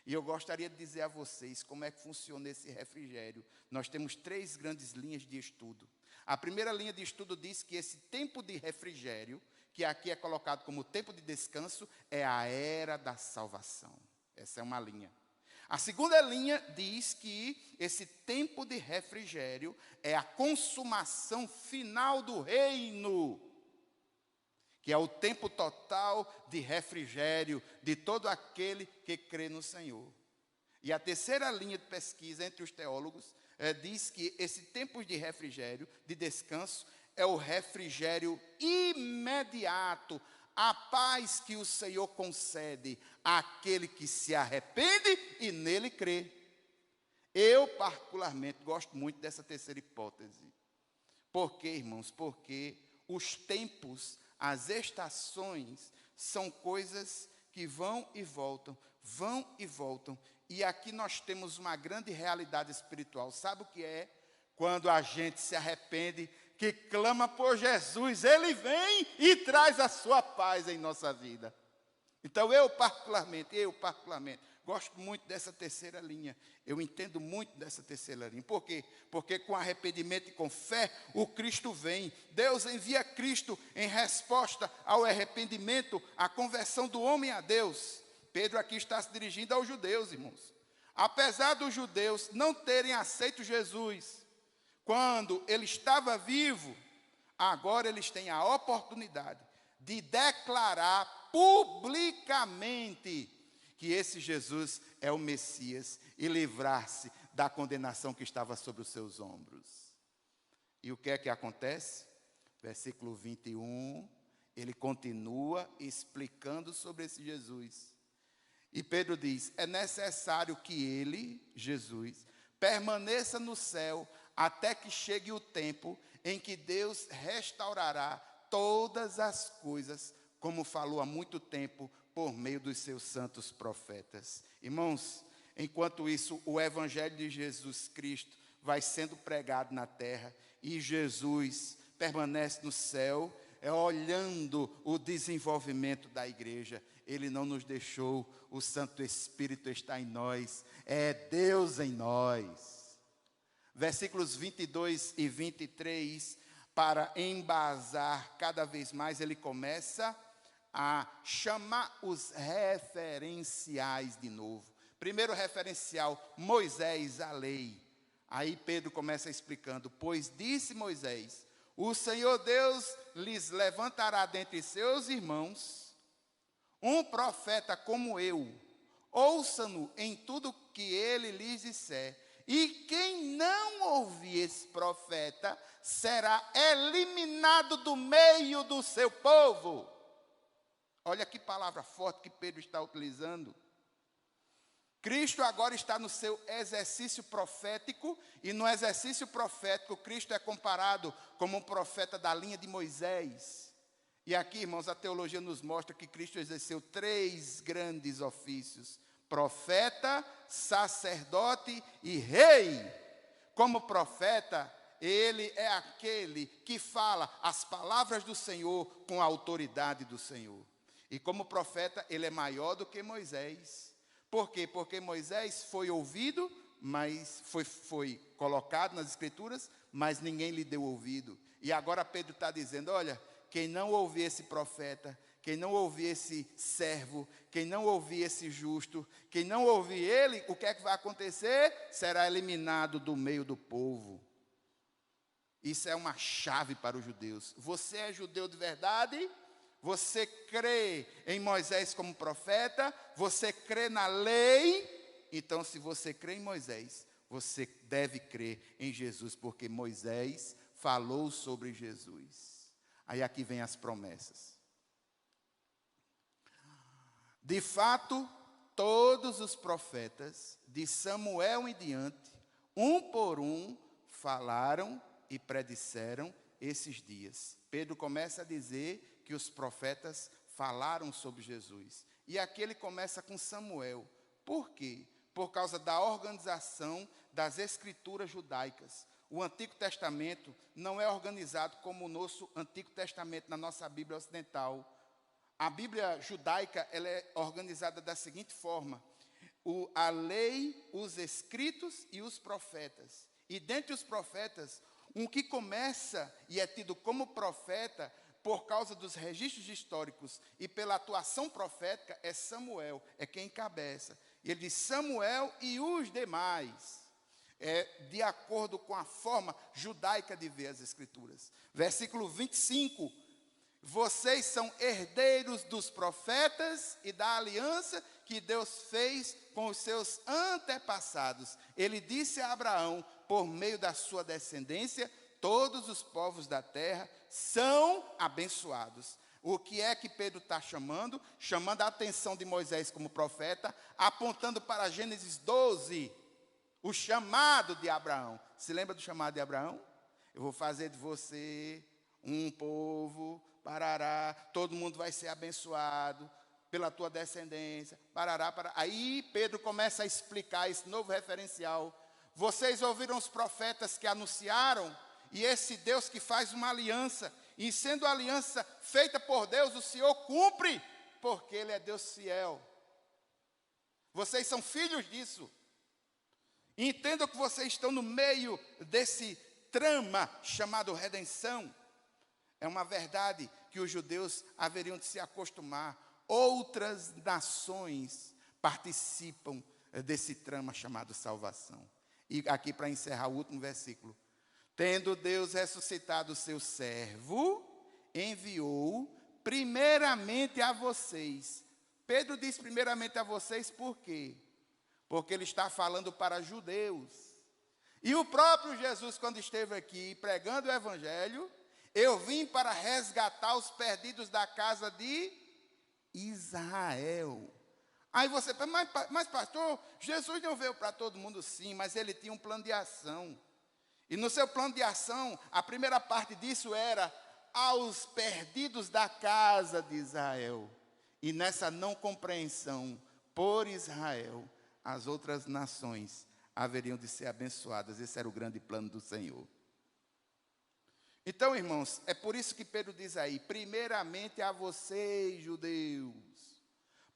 E eu gostaria de dizer a vocês como é que funciona esse refrigério. Nós temos 3 grandes linhas de estudo. A primeira linha de estudo diz que esse tempo de refrigério, que aqui é colocado como tempo de descanso, é a era da salvação. Essa é uma linha. A segunda linha diz que esse tempo de refrigério é a consumação final do reino, que é o tempo total de refrigério de todo aquele que crê no Senhor. E a terceira linha de pesquisa entre os teólogos diz que esse tempo de refrigério, de descanso, é o refrigério imediato, a paz que o Senhor concede àquele que se arrepende e nele crê. Eu, particularmente, gosto muito dessa terceira hipótese. Por quê, irmãos? Porque os tempos, as estações, são coisas que vão e voltam, vão e voltam. E aqui nós temos uma grande realidade espiritual. Sabe o que é? Quando a gente se arrepende, que clama por Jesus, Ele vem e traz a sua paz em nossa vida. Então eu particularmente, gosto muito dessa terceira linha. Eu entendo muito dessa terceira linha. Por quê? Porque com arrependimento e com fé, o Cristo vem. Deus envia Cristo em resposta ao arrependimento, à conversão do homem a Deus. Pedro aqui está se dirigindo aos judeus, irmãos. Apesar dos judeus não terem aceito Jesus quando ele estava vivo, agora eles têm a oportunidade de declarar publicamente que esse Jesus é o Messias e livrar-se da condenação que estava sobre os seus ombros. E o que é que acontece? Versículo 21, ele continua explicando sobre esse Jesus. E Pedro diz, é necessário que ele, Jesus, permaneça no céu até que chegue o tempo em que Deus restaurará todas as coisas, como falou há muito tempo por meio dos seus santos profetas. Irmãos, enquanto isso, o evangelho de Jesus Cristo vai sendo pregado na terra e Jesus permanece no céu, olhando o desenvolvimento da igreja. Ele não nos deixou, o Santo Espírito está em nós, é Deus em nós. Versículos 22 e 23, para embasar cada vez mais, ele começa a chamar os referenciais de novo. Primeiro referencial, Moisés, a lei. Aí Pedro começa explicando, pois disse Moisés, o Senhor Deus lhes levantará dentre seus irmãos um profeta como eu. Ouçam-no em tudo que ele lhes disser. E quem não ouvir esse profeta será eliminado do meio do seu povo. Olha que palavra forte que Pedro está utilizando. Cristo agora está no seu exercício profético, e no exercício profético, Cristo é comparado como um profeta da linha de Moisés. E aqui, irmãos, a teologia nos mostra que Cristo exerceu 3 grandes ofícios: profeta, sacerdote e rei. Como profeta, ele é aquele que fala as palavras do Senhor com a autoridade do Senhor. E como profeta, ele é maior do que Moisés. Por quê? Porque Moisés foi ouvido, mas foi colocado nas Escrituras, mas ninguém lhe deu ouvido. E agora Pedro está dizendo, olha, quem não ouvir esse profeta, quem não ouvir esse servo, quem não ouvir esse justo, quem não ouvir ele, o que é que vai acontecer? Será eliminado do meio do povo. Isso é uma chave para os judeus. Você é judeu de verdade? Você crê em Moisés como profeta? Você crê na lei? Então, se você crê em Moisés, você deve crer em Jesus, porque Moisés falou sobre Jesus. Aí aqui vem as promessas. De fato, todos os profetas, de Samuel em diante, um por um, falaram e predisseram esses dias. Pedro começa a dizer que os profetas falaram sobre Jesus. E aqui ele começa com Samuel. Por quê? Por causa da organização das escrituras judaicas. O Antigo Testamento não é organizado como o nosso Antigo Testamento na nossa Bíblia ocidental. A Bíblia judaica ela é organizada da seguinte forma: a lei, os escritos e os profetas. E dentre os profetas, um que começa e é tido como profeta por causa dos registros históricos e pela atuação profética é Samuel, é quem encabeça. E ele diz Samuel e os demais, de acordo com a forma judaica de ver as Escrituras. Versículo 25, vocês são herdeiros dos profetas e da aliança que Deus fez com os seus antepassados. Ele disse a Abraão, por meio da sua descendência, todos os povos da terra são abençoados. O que é que Pedro está chamando? Chamando a atenção de Moisés como profeta, apontando para Gênesis 12, o chamado de Abraão. Se lembra do chamado de Abraão? Eu vou fazer de você um povo, parará, todo mundo vai ser abençoado pela tua descendência, parará, parará. Aí Pedro começa a explicar esse novo referencial. Vocês ouviram os profetas que anunciaram, e esse Deus que faz uma aliança, e sendo a aliança feita por Deus, o Senhor cumpre, porque Ele é Deus fiel. Vocês são filhos disso. Entendam que vocês estão no meio desse trama chamado redenção. É uma verdade que os judeus haveriam de se acostumar. Outras nações participam desse trama chamado salvação. E aqui para encerrar o último versículo. Tendo Deus ressuscitado o seu servo, enviou primeiramente a vocês. Pedro diz primeiramente a vocês por quê? Porque ele está falando para judeus. E o próprio Jesus, quando esteve aqui pregando o evangelho, eu vim para resgatar os perdidos da casa de Israel. Aí você pensa, mas pastor, Jesus não veio para todo mundo sim, mas ele tinha um plano de ação. E no seu plano de ação, a primeira parte disso era aos perdidos da casa de Israel. E nessa não compreensão por Israel, as outras nações haveriam de ser abençoadas. Esse era o grande plano do Senhor. Então, irmãos, é por isso que Pedro diz aí, primeiramente a vocês, judeus,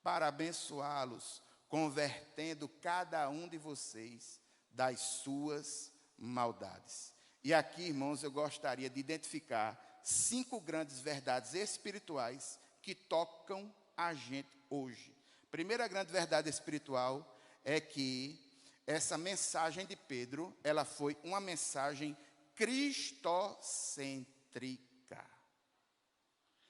para abençoá-los, convertendo cada um de vocês das suas maldades. E aqui, irmãos, eu gostaria de identificar 5 grandes verdades espirituais que tocam a gente hoje. Primeira grande verdade espiritual é que essa mensagem de Pedro, ela foi uma mensagem cristocêntrica.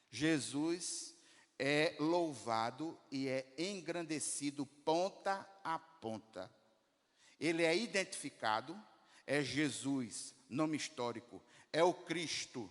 Jesus é louvado e é engrandecido ponta a ponta. Ele é identificado, é Jesus, nome histórico, é o Cristo,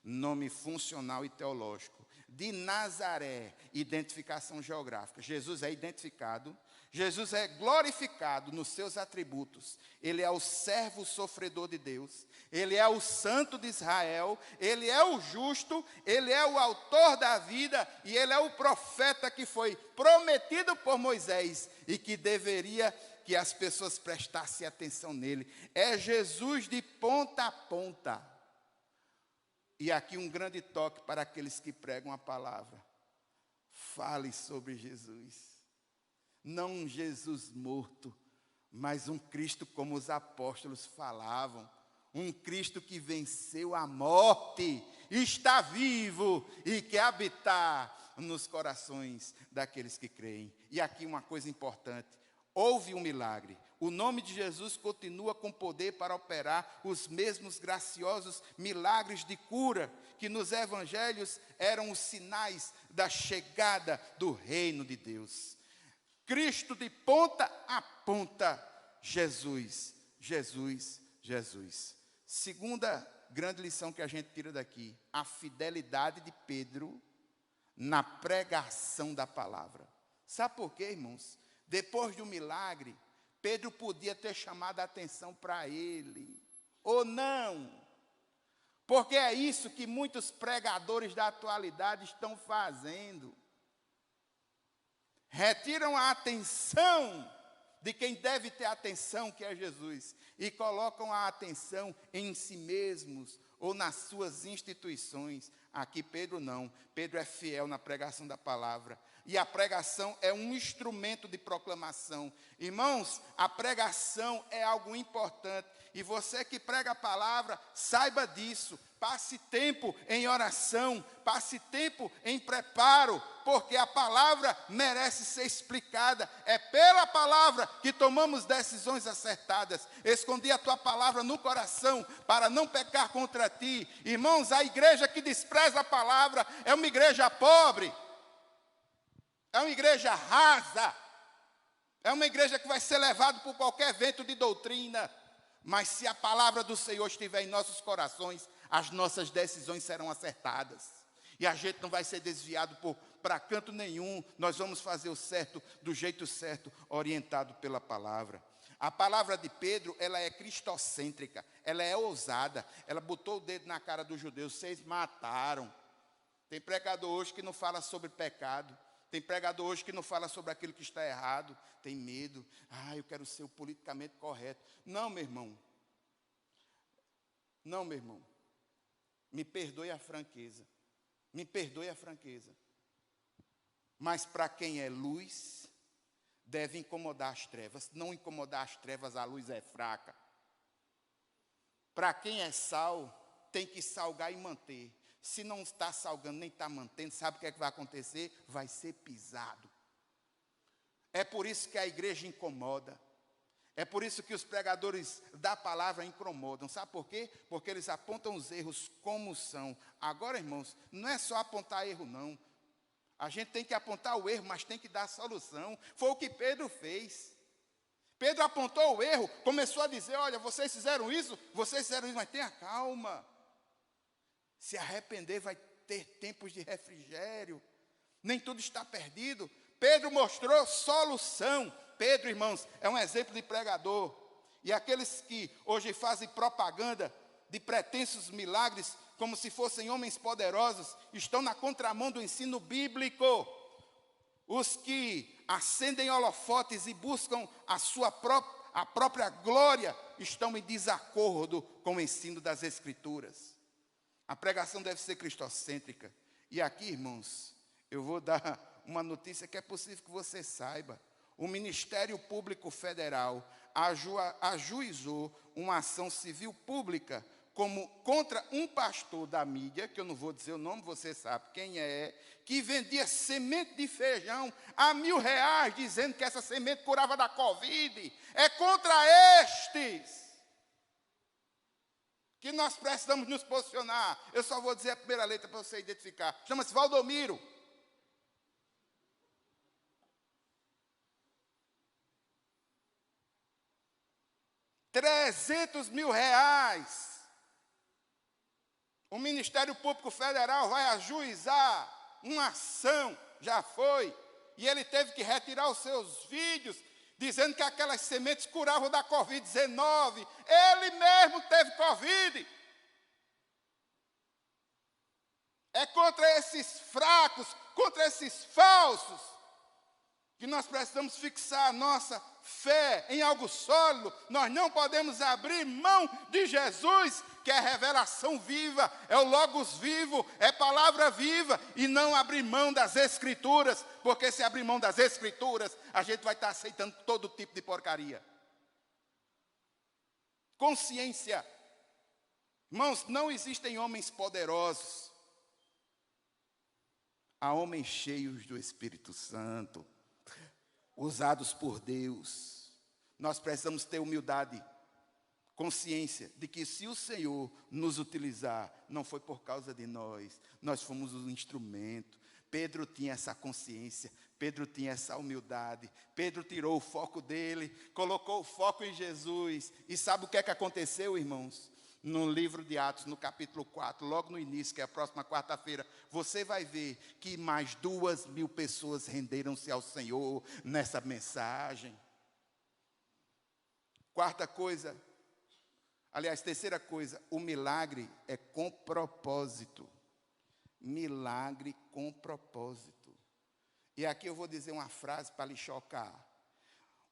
nome funcional e teológico. De Nazaré, identificação geográfica. Jesus é identificado, Jesus é glorificado nos seus atributos. Ele é o servo sofredor de Deus, ele é o santo de Israel, ele é o justo, ele é o autor da vida e ele é o profeta que foi prometido por Moisés e que deveria que as pessoas prestassem atenção nele. É Jesus de ponta a ponta. E aqui um grande toque para aqueles que pregam a palavra. Fale sobre Jesus. Não um Jesus morto, mas um Cristo como os apóstolos falavam, um Cristo que venceu a morte, está vivo e quer habitar nos corações daqueles que creem. E aqui uma coisa importante, houve um milagre. O nome de Jesus continua com poder para operar os mesmos graciosos milagres de cura que nos evangelhos eram os sinais da chegada do reino de Deus. Cristo de ponta a ponta, Jesus, Jesus, Jesus. Segunda grande lição que a gente tira daqui, a fidelidade de Pedro na pregação da palavra. Sabe por quê, irmãos? Depois do milagre, Pedro podia ter chamado a atenção para ele, ou não, porque é isso que muitos pregadores da atualidade estão fazendo. Retiram a atenção de quem deve ter atenção, que é Jesus, e colocam a atenção em si mesmos ou nas suas instituições. Aqui Pedro não, Pedro é fiel na pregação da palavra, e a pregação é um instrumento de proclamação. Irmãos, a pregação é algo importante, e você que prega a palavra, saiba disso. Passe tempo em oração, passe tempo em preparo, porque a palavra merece ser explicada. É pela palavra que tomamos decisões acertadas. Escondi a tua palavra no coração para não pecar contra ti. Irmãos, a igreja que despreza a palavra é uma igreja pobre, é uma igreja rasa, é uma igreja que vai ser levada por qualquer vento de doutrina. Mas se a palavra do Senhor estiver em nossos corações, as nossas decisões serão acertadas. E a gente não vai ser desviado para canto nenhum. Nós vamos fazer o certo, do jeito certo, orientado pela palavra. A palavra de Pedro, ela é cristocêntrica, ela é ousada. Ela botou o dedo na cara dos judeus, vocês mataram. Tem pregador hoje que não fala sobre pecado. Tem pregador hoje que não fala sobre aquilo que está errado. Tem medo. Eu quero ser o politicamente correto. Não, meu irmão. Não, meu irmão. Me perdoe a franqueza. Me perdoe a franqueza. Mas para quem é luz, deve incomodar as trevas. Se não incomodar as trevas, a luz é fraca. Para quem é sal, tem que salgar e manter. Se não está salgando, nem está mantendo, sabe o que é que vai acontecer? Vai ser pisado. É por isso que a igreja incomoda. É por isso que os pregadores da palavra incomodam. Sabe por quê? Porque eles apontam os erros como são. Agora, irmãos, não é só apontar erro, não. A gente tem que apontar o erro, mas tem que dar a solução. Foi o que Pedro fez. Pedro apontou o erro, começou a dizer, olha, vocês fizeram isso, mas tenha calma. Se arrepender vai ter tempos de refrigério. Nem tudo está perdido. Pedro mostrou solução. Pedro, irmãos, é um exemplo de pregador. E aqueles que hoje fazem propaganda de pretensos milagres, como se fossem homens poderosos, estão na contramão do ensino bíblico. Os que acendem holofotes e buscam a própria glória, estão em desacordo com o ensino das Escrituras. A pregação deve ser cristocêntrica. E aqui, irmãos, eu vou dar uma notícia que é possível que você saiba. O Ministério Público Federal ajuizou uma ação civil pública contra um pastor da mídia, que eu não vou dizer o nome, você sabe quem é, que vendia semente de feijão a R$1.000, dizendo que essa semente curava da Covid. É contra estes que nós precisamos nos posicionar. Eu só vou dizer a primeira letra para você identificar. Chama-se Valdomiro. R$300 mil. O Ministério Público Federal vai ajuizar uma ação, já foi, e ele teve que retirar os seus vídeos, dizendo que aquelas sementes curavam da Covid-19. Ele mesmo teve Covid. É contra esses fracos, contra esses falsos, que nós precisamos fixar a nossa fé em algo sólido. Nós não podemos abrir mão de Jesus, que é revelação viva, é o Logos vivo, é palavra viva, e não abrir mão das Escrituras, porque se abrir mão das Escrituras, a gente vai estar aceitando todo tipo de porcaria. Consciência. Irmãos, não existem homens poderosos. Há homens cheios do Espírito Santo, usados por Deus. Nós precisamos ter humildade, consciência de que se o Senhor nos utilizar, não foi por causa de nós, nós fomos um instrumento. Pedro tinha essa consciência, Pedro tinha essa humildade, Pedro tirou o foco dele, colocou o foco em Jesus. E sabe o que é que aconteceu, irmãos? No livro de Atos, no capítulo 4, logo no início, que é a próxima quarta-feira, você vai ver que mais 2.000 pessoas renderam-se ao Senhor nessa mensagem. Quarta coisa, aliás, terceira coisa, o milagre é com propósito. Milagre com propósito. E aqui eu vou dizer uma frase para lhe chocar.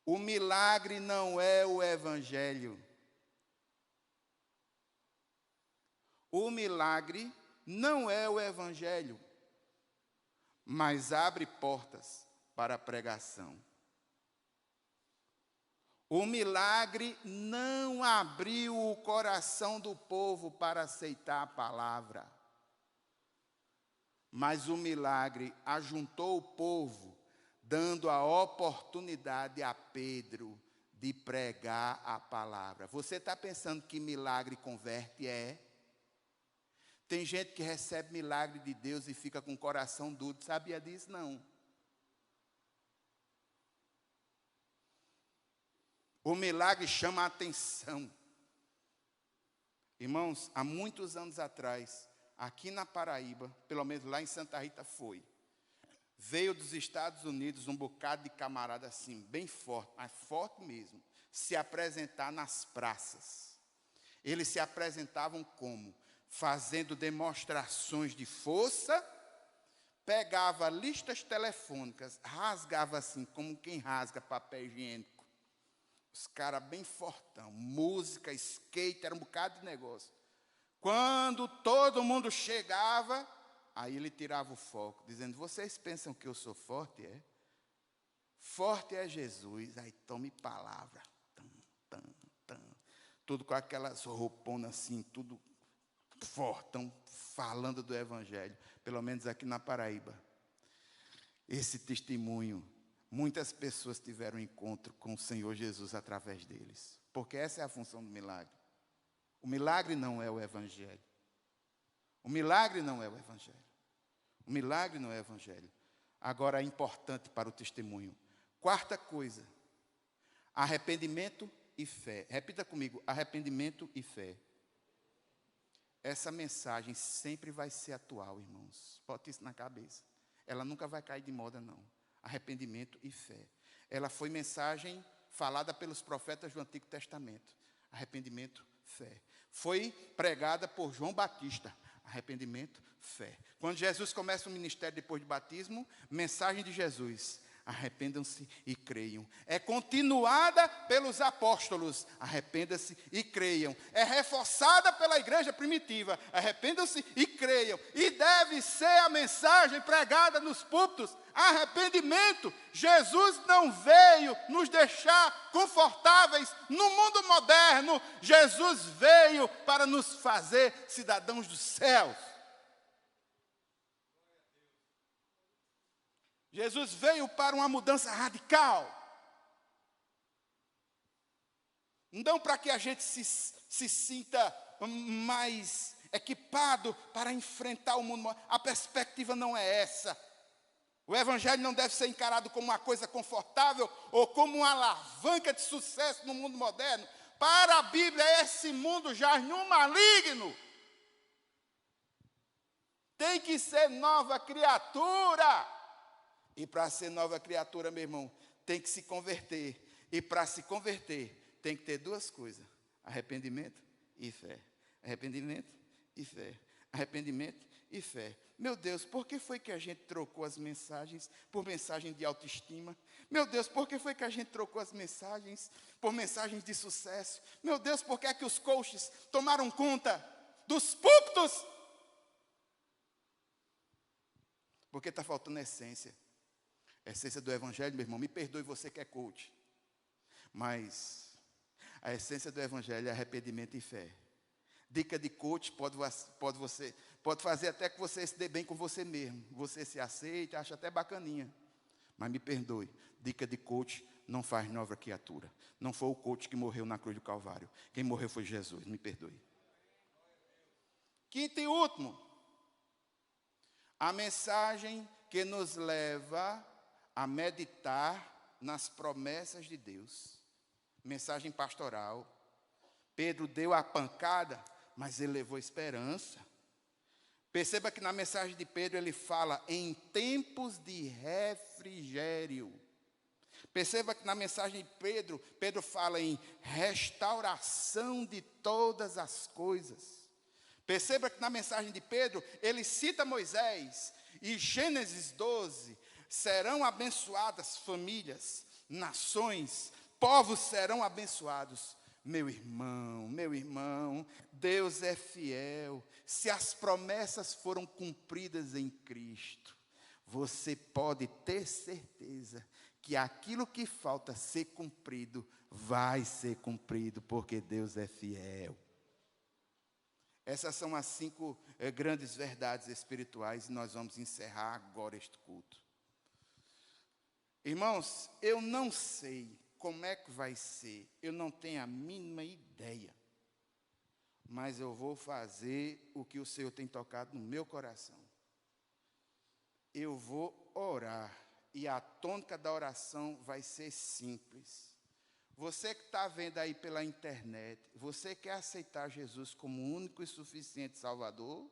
O milagre não é o evangelho. O milagre não é o evangelho, mas abre portas para a pregação. O milagre não abriu o coração do povo para aceitar a palavra, mas o milagre ajuntou o povo, dando a oportunidade a Pedro de pregar a palavra. Você está pensando que milagre converte? Tem gente que recebe milagre de Deus e fica com o coração duro. Sabia disso? Não. O milagre chama a atenção. Irmãos, há muitos anos atrás, aqui na Paraíba, pelo menos lá em Santa Rita veio dos Estados Unidos um bocado de camarada assim, bem forte, mas forte mesmo, se apresentar nas praças. Eles se apresentavam como? Fazendo demonstrações de força, pegava listas telefônicas, rasgava assim, como quem rasga papel higiênico. Os caras bem fortão, música, skate, era um bocado de negócio. Quando todo mundo chegava, aí ele tirava o foco, dizendo, vocês pensam que eu sou forte, é? Forte é Jesus, aí tome palavra. Tudo com aquelas rouponas assim, tudo fortão, falando do evangelho, pelo menos aqui na Paraíba. Esse testemunho, muitas pessoas tiveram encontro com o Senhor Jesus através deles, porque essa é a função do milagre. O milagre não é o evangelho. O milagre não é o evangelho. O milagre não é o evangelho. Agora é importante para o testemunho. Quarta coisa, arrependimento e fé. Repita comigo, arrependimento e fé. Essa mensagem sempre vai ser atual, irmãos. Bote isso na cabeça. Ela nunca vai cair de moda, não. Arrependimento e fé. Ela foi mensagem falada pelos profetas do Antigo Testamento. Arrependimento, fé. Foi pregada por João Batista. Arrependimento, fé. Quando Jesus começa o ministério depois do batismo, mensagem de Jesus. Arrependam-se e creiam. É continuada pelos apóstolos. Arrependam-se e creiam. É reforçada pela igreja primitiva. Arrependam-se e creiam. E deve ser a mensagem pregada nos púlpitos. Arrependimento. Jesus não veio nos deixar confortáveis no mundo moderno. Jesus veio para nos fazer cidadãos dos céus. Jesus veio para uma mudança radical. Não para que a gente se sinta mais equipado para enfrentar o mundo. A perspectiva não é essa. O evangelho não deve ser encarado como uma coisa confortável ou como uma alavanca de sucesso no mundo moderno. Para a Bíblia, esse mundo jaz no maligno. Tem que ser nova criatura. E para ser nova criatura, meu irmão, tem que se converter. E para se converter, tem que ter duas coisas: arrependimento e fé. Arrependimento e fé. Arrependimento e fé. Meu Deus, por que foi que a gente trocou as mensagens por mensagem de autoestima? Meu Deus, por que foi que a gente trocou as mensagens por mensagens de sucesso? Meu Deus, por que é que os coaches tomaram conta dos púlpitos? Porque está faltando essência. A essência do evangelho, meu irmão, me perdoe você que é coach. Mas A essência do evangelho é arrependimento e fé. Dica de coach pode fazer até que você se dê bem com você mesmo. Você se aceita, acha até bacaninha. Mas me perdoe, dica de coach não faz nova criatura. Não foi o coach que morreu na cruz do Calvário. Quem morreu foi Jesus, me perdoe. Quinto e último, a mensagem que nos leva a meditar nas promessas de Deus. Mensagem pastoral. Pedro deu a pancada, mas ele levou esperança. Perceba que na mensagem de Pedro ele fala em tempos de refrigério. Perceba que na mensagem de Pedro, Pedro fala em restauração de todas as coisas. Perceba que na mensagem de Pedro, ele cita Moisés e Gênesis 12, serão abençoadas famílias, nações, povos serão abençoados. Meu irmão, Deus é fiel. Se as promessas foram cumpridas em Cristo, você pode ter certeza que aquilo que falta ser cumprido, vai ser cumprido, porque Deus é fiel. Essas são as 5 grandes verdades espirituais, e nós vamos encerrar agora este culto. Irmãos, eu não sei como é que vai ser, eu não tenho a mínima ideia, mas eu vou fazer o que o Senhor tem tocado no meu coração. Eu vou orar, e a tônica da oração vai ser simples. Você que está vendo aí pela internet, você quer aceitar Jesus como único e suficiente Salvador?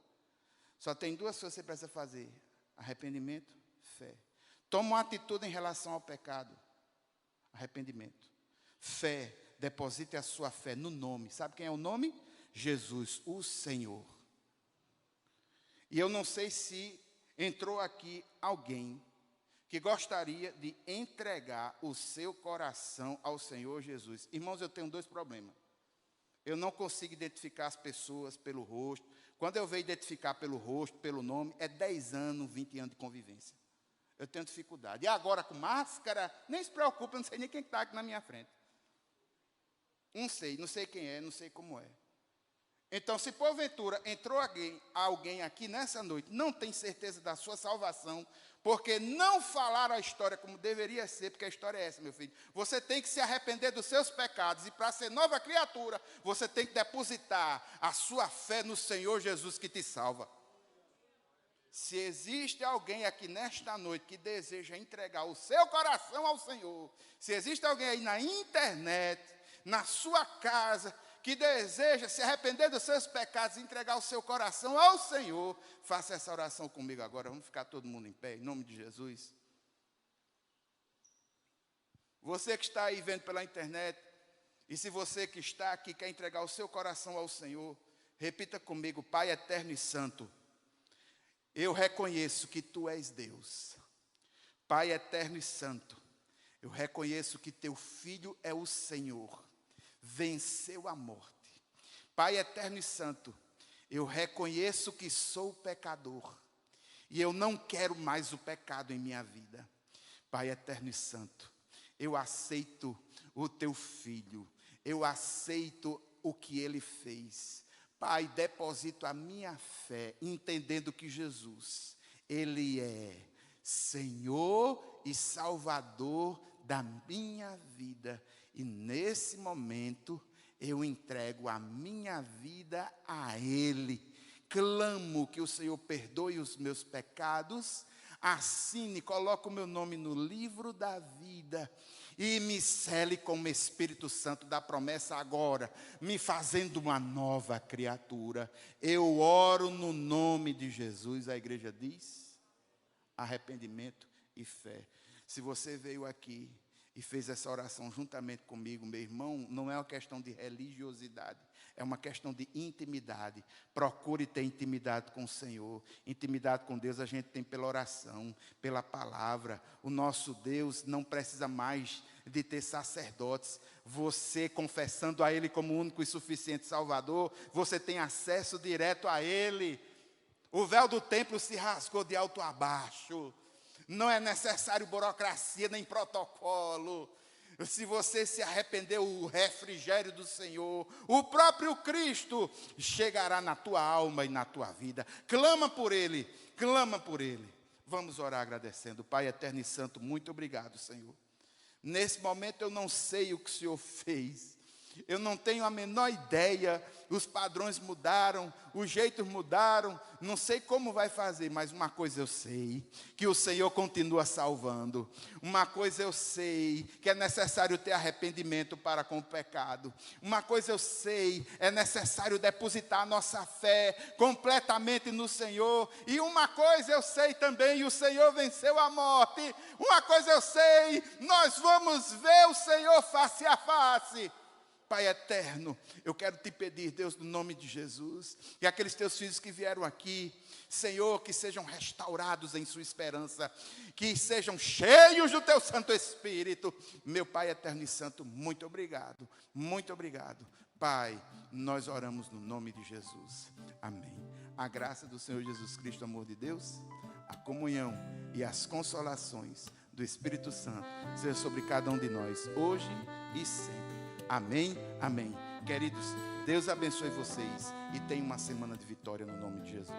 Só tem 2 coisas que você precisa fazer: arrependimento, fé. Toma uma atitude em relação ao pecado. Arrependimento. Fé, deposite a sua fé no nome. Sabe quem é o nome? Jesus, o Senhor. E eu não sei se entrou aqui alguém que gostaria de entregar o seu coração ao Senhor Jesus. Irmãos, eu tenho 2 problemas. Eu não consigo identificar as pessoas pelo rosto. Quando eu vejo identificar pelo rosto, pelo nome, é 10 anos, 20 anos de convivência. Eu tenho dificuldade. E agora com máscara, nem se preocupe, eu não sei nem quem está aqui na minha frente. Não sei quem é, não sei como é. Então, se porventura entrou alguém aqui nessa noite, não tem certeza da sua salvação, porque não falaram a história como deveria ser, porque a história é essa, meu filho. Você tem que se arrepender dos seus pecados, e para ser nova criatura, você tem que depositar a sua fé no Senhor Jesus que te salva. Se existe alguém aqui nesta noite que deseja entregar o seu coração ao Senhor, se existe alguém aí na internet, na sua casa, que deseja se arrepender dos seus pecados e entregar o seu coração ao Senhor, faça essa oração comigo agora. Vamos ficar todo mundo em pé, em nome de Jesus. Você que está aí vendo pela internet, e se você que está aqui quer entregar o seu coração ao Senhor, repita comigo: Pai eterno e santo, eu reconheço que Tu és Deus. Pai eterno e santo, eu reconheço que Teu Filho é o Senhor, venceu a morte. Pai eterno e santo, eu reconheço que sou pecador, e eu não quero mais o pecado em minha vida. Pai eterno e santo, eu aceito o Teu Filho, eu aceito o que Ele fez. Pai, deposito a minha fé, entendendo que Jesus, Ele é Senhor e Salvador da minha vida. E nesse momento, eu entrego a minha vida a Ele. Clamo que o Senhor perdoe os meus pecados, assine, coloque o meu nome no livro da vida e me cele como Espírito Santo da promessa agora, me fazendo uma nova criatura. Eu oro no nome de Jesus. A igreja diz: arrependimento e fé. Se você veio aqui e fez essa oração juntamente comigo, meu irmão, não é uma questão de religiosidade, é uma questão de intimidade. Procure ter intimidade com o Senhor. Intimidade com Deus a gente tem pela oração, pela palavra. O nosso Deus não precisa mais de ter sacerdotes. Você confessando a Ele como único e suficiente Salvador, você tem acesso direto a Ele. O véu do templo se rasgou de alto a baixo. Não é necessário burocracia nem protocolo. Se você se arrependeu, o refrigério do Senhor, o próprio Cristo, chegará na tua alma e na tua vida. Clama por Ele, clama por Ele. Vamos orar agradecendo. Pai eterno e santo, muito obrigado, Senhor. Nesse momento eu não sei o que o Senhor fez. Eu não tenho a menor ideia, os padrões mudaram, os jeitos mudaram, não sei como vai fazer, mas uma coisa eu sei, que o Senhor continua salvando. Uma coisa eu sei, que é necessário ter arrependimento para com o pecado. Uma coisa eu sei, é necessário depositar a nossa fé completamente no Senhor. E uma coisa eu sei também, o Senhor venceu a morte. Uma coisa eu sei, nós vamos ver o Senhor face a face. Pai eterno, eu quero te pedir, Deus, no nome de Jesus, que aqueles teus filhos que vieram aqui, Senhor, que sejam restaurados em sua esperança, que sejam cheios do teu Santo Espírito. Meu Pai eterno e santo, muito obrigado, muito obrigado. Pai, nós oramos no nome de Jesus. Amém. A graça do Senhor Jesus Cristo, o amor de Deus, a comunhão e as consolações do Espírito Santo seja sobre cada um de nós, hoje e sempre. Amém, amém. Queridos, Deus abençoe vocês e tenha uma semana de vitória no nome de Jesus.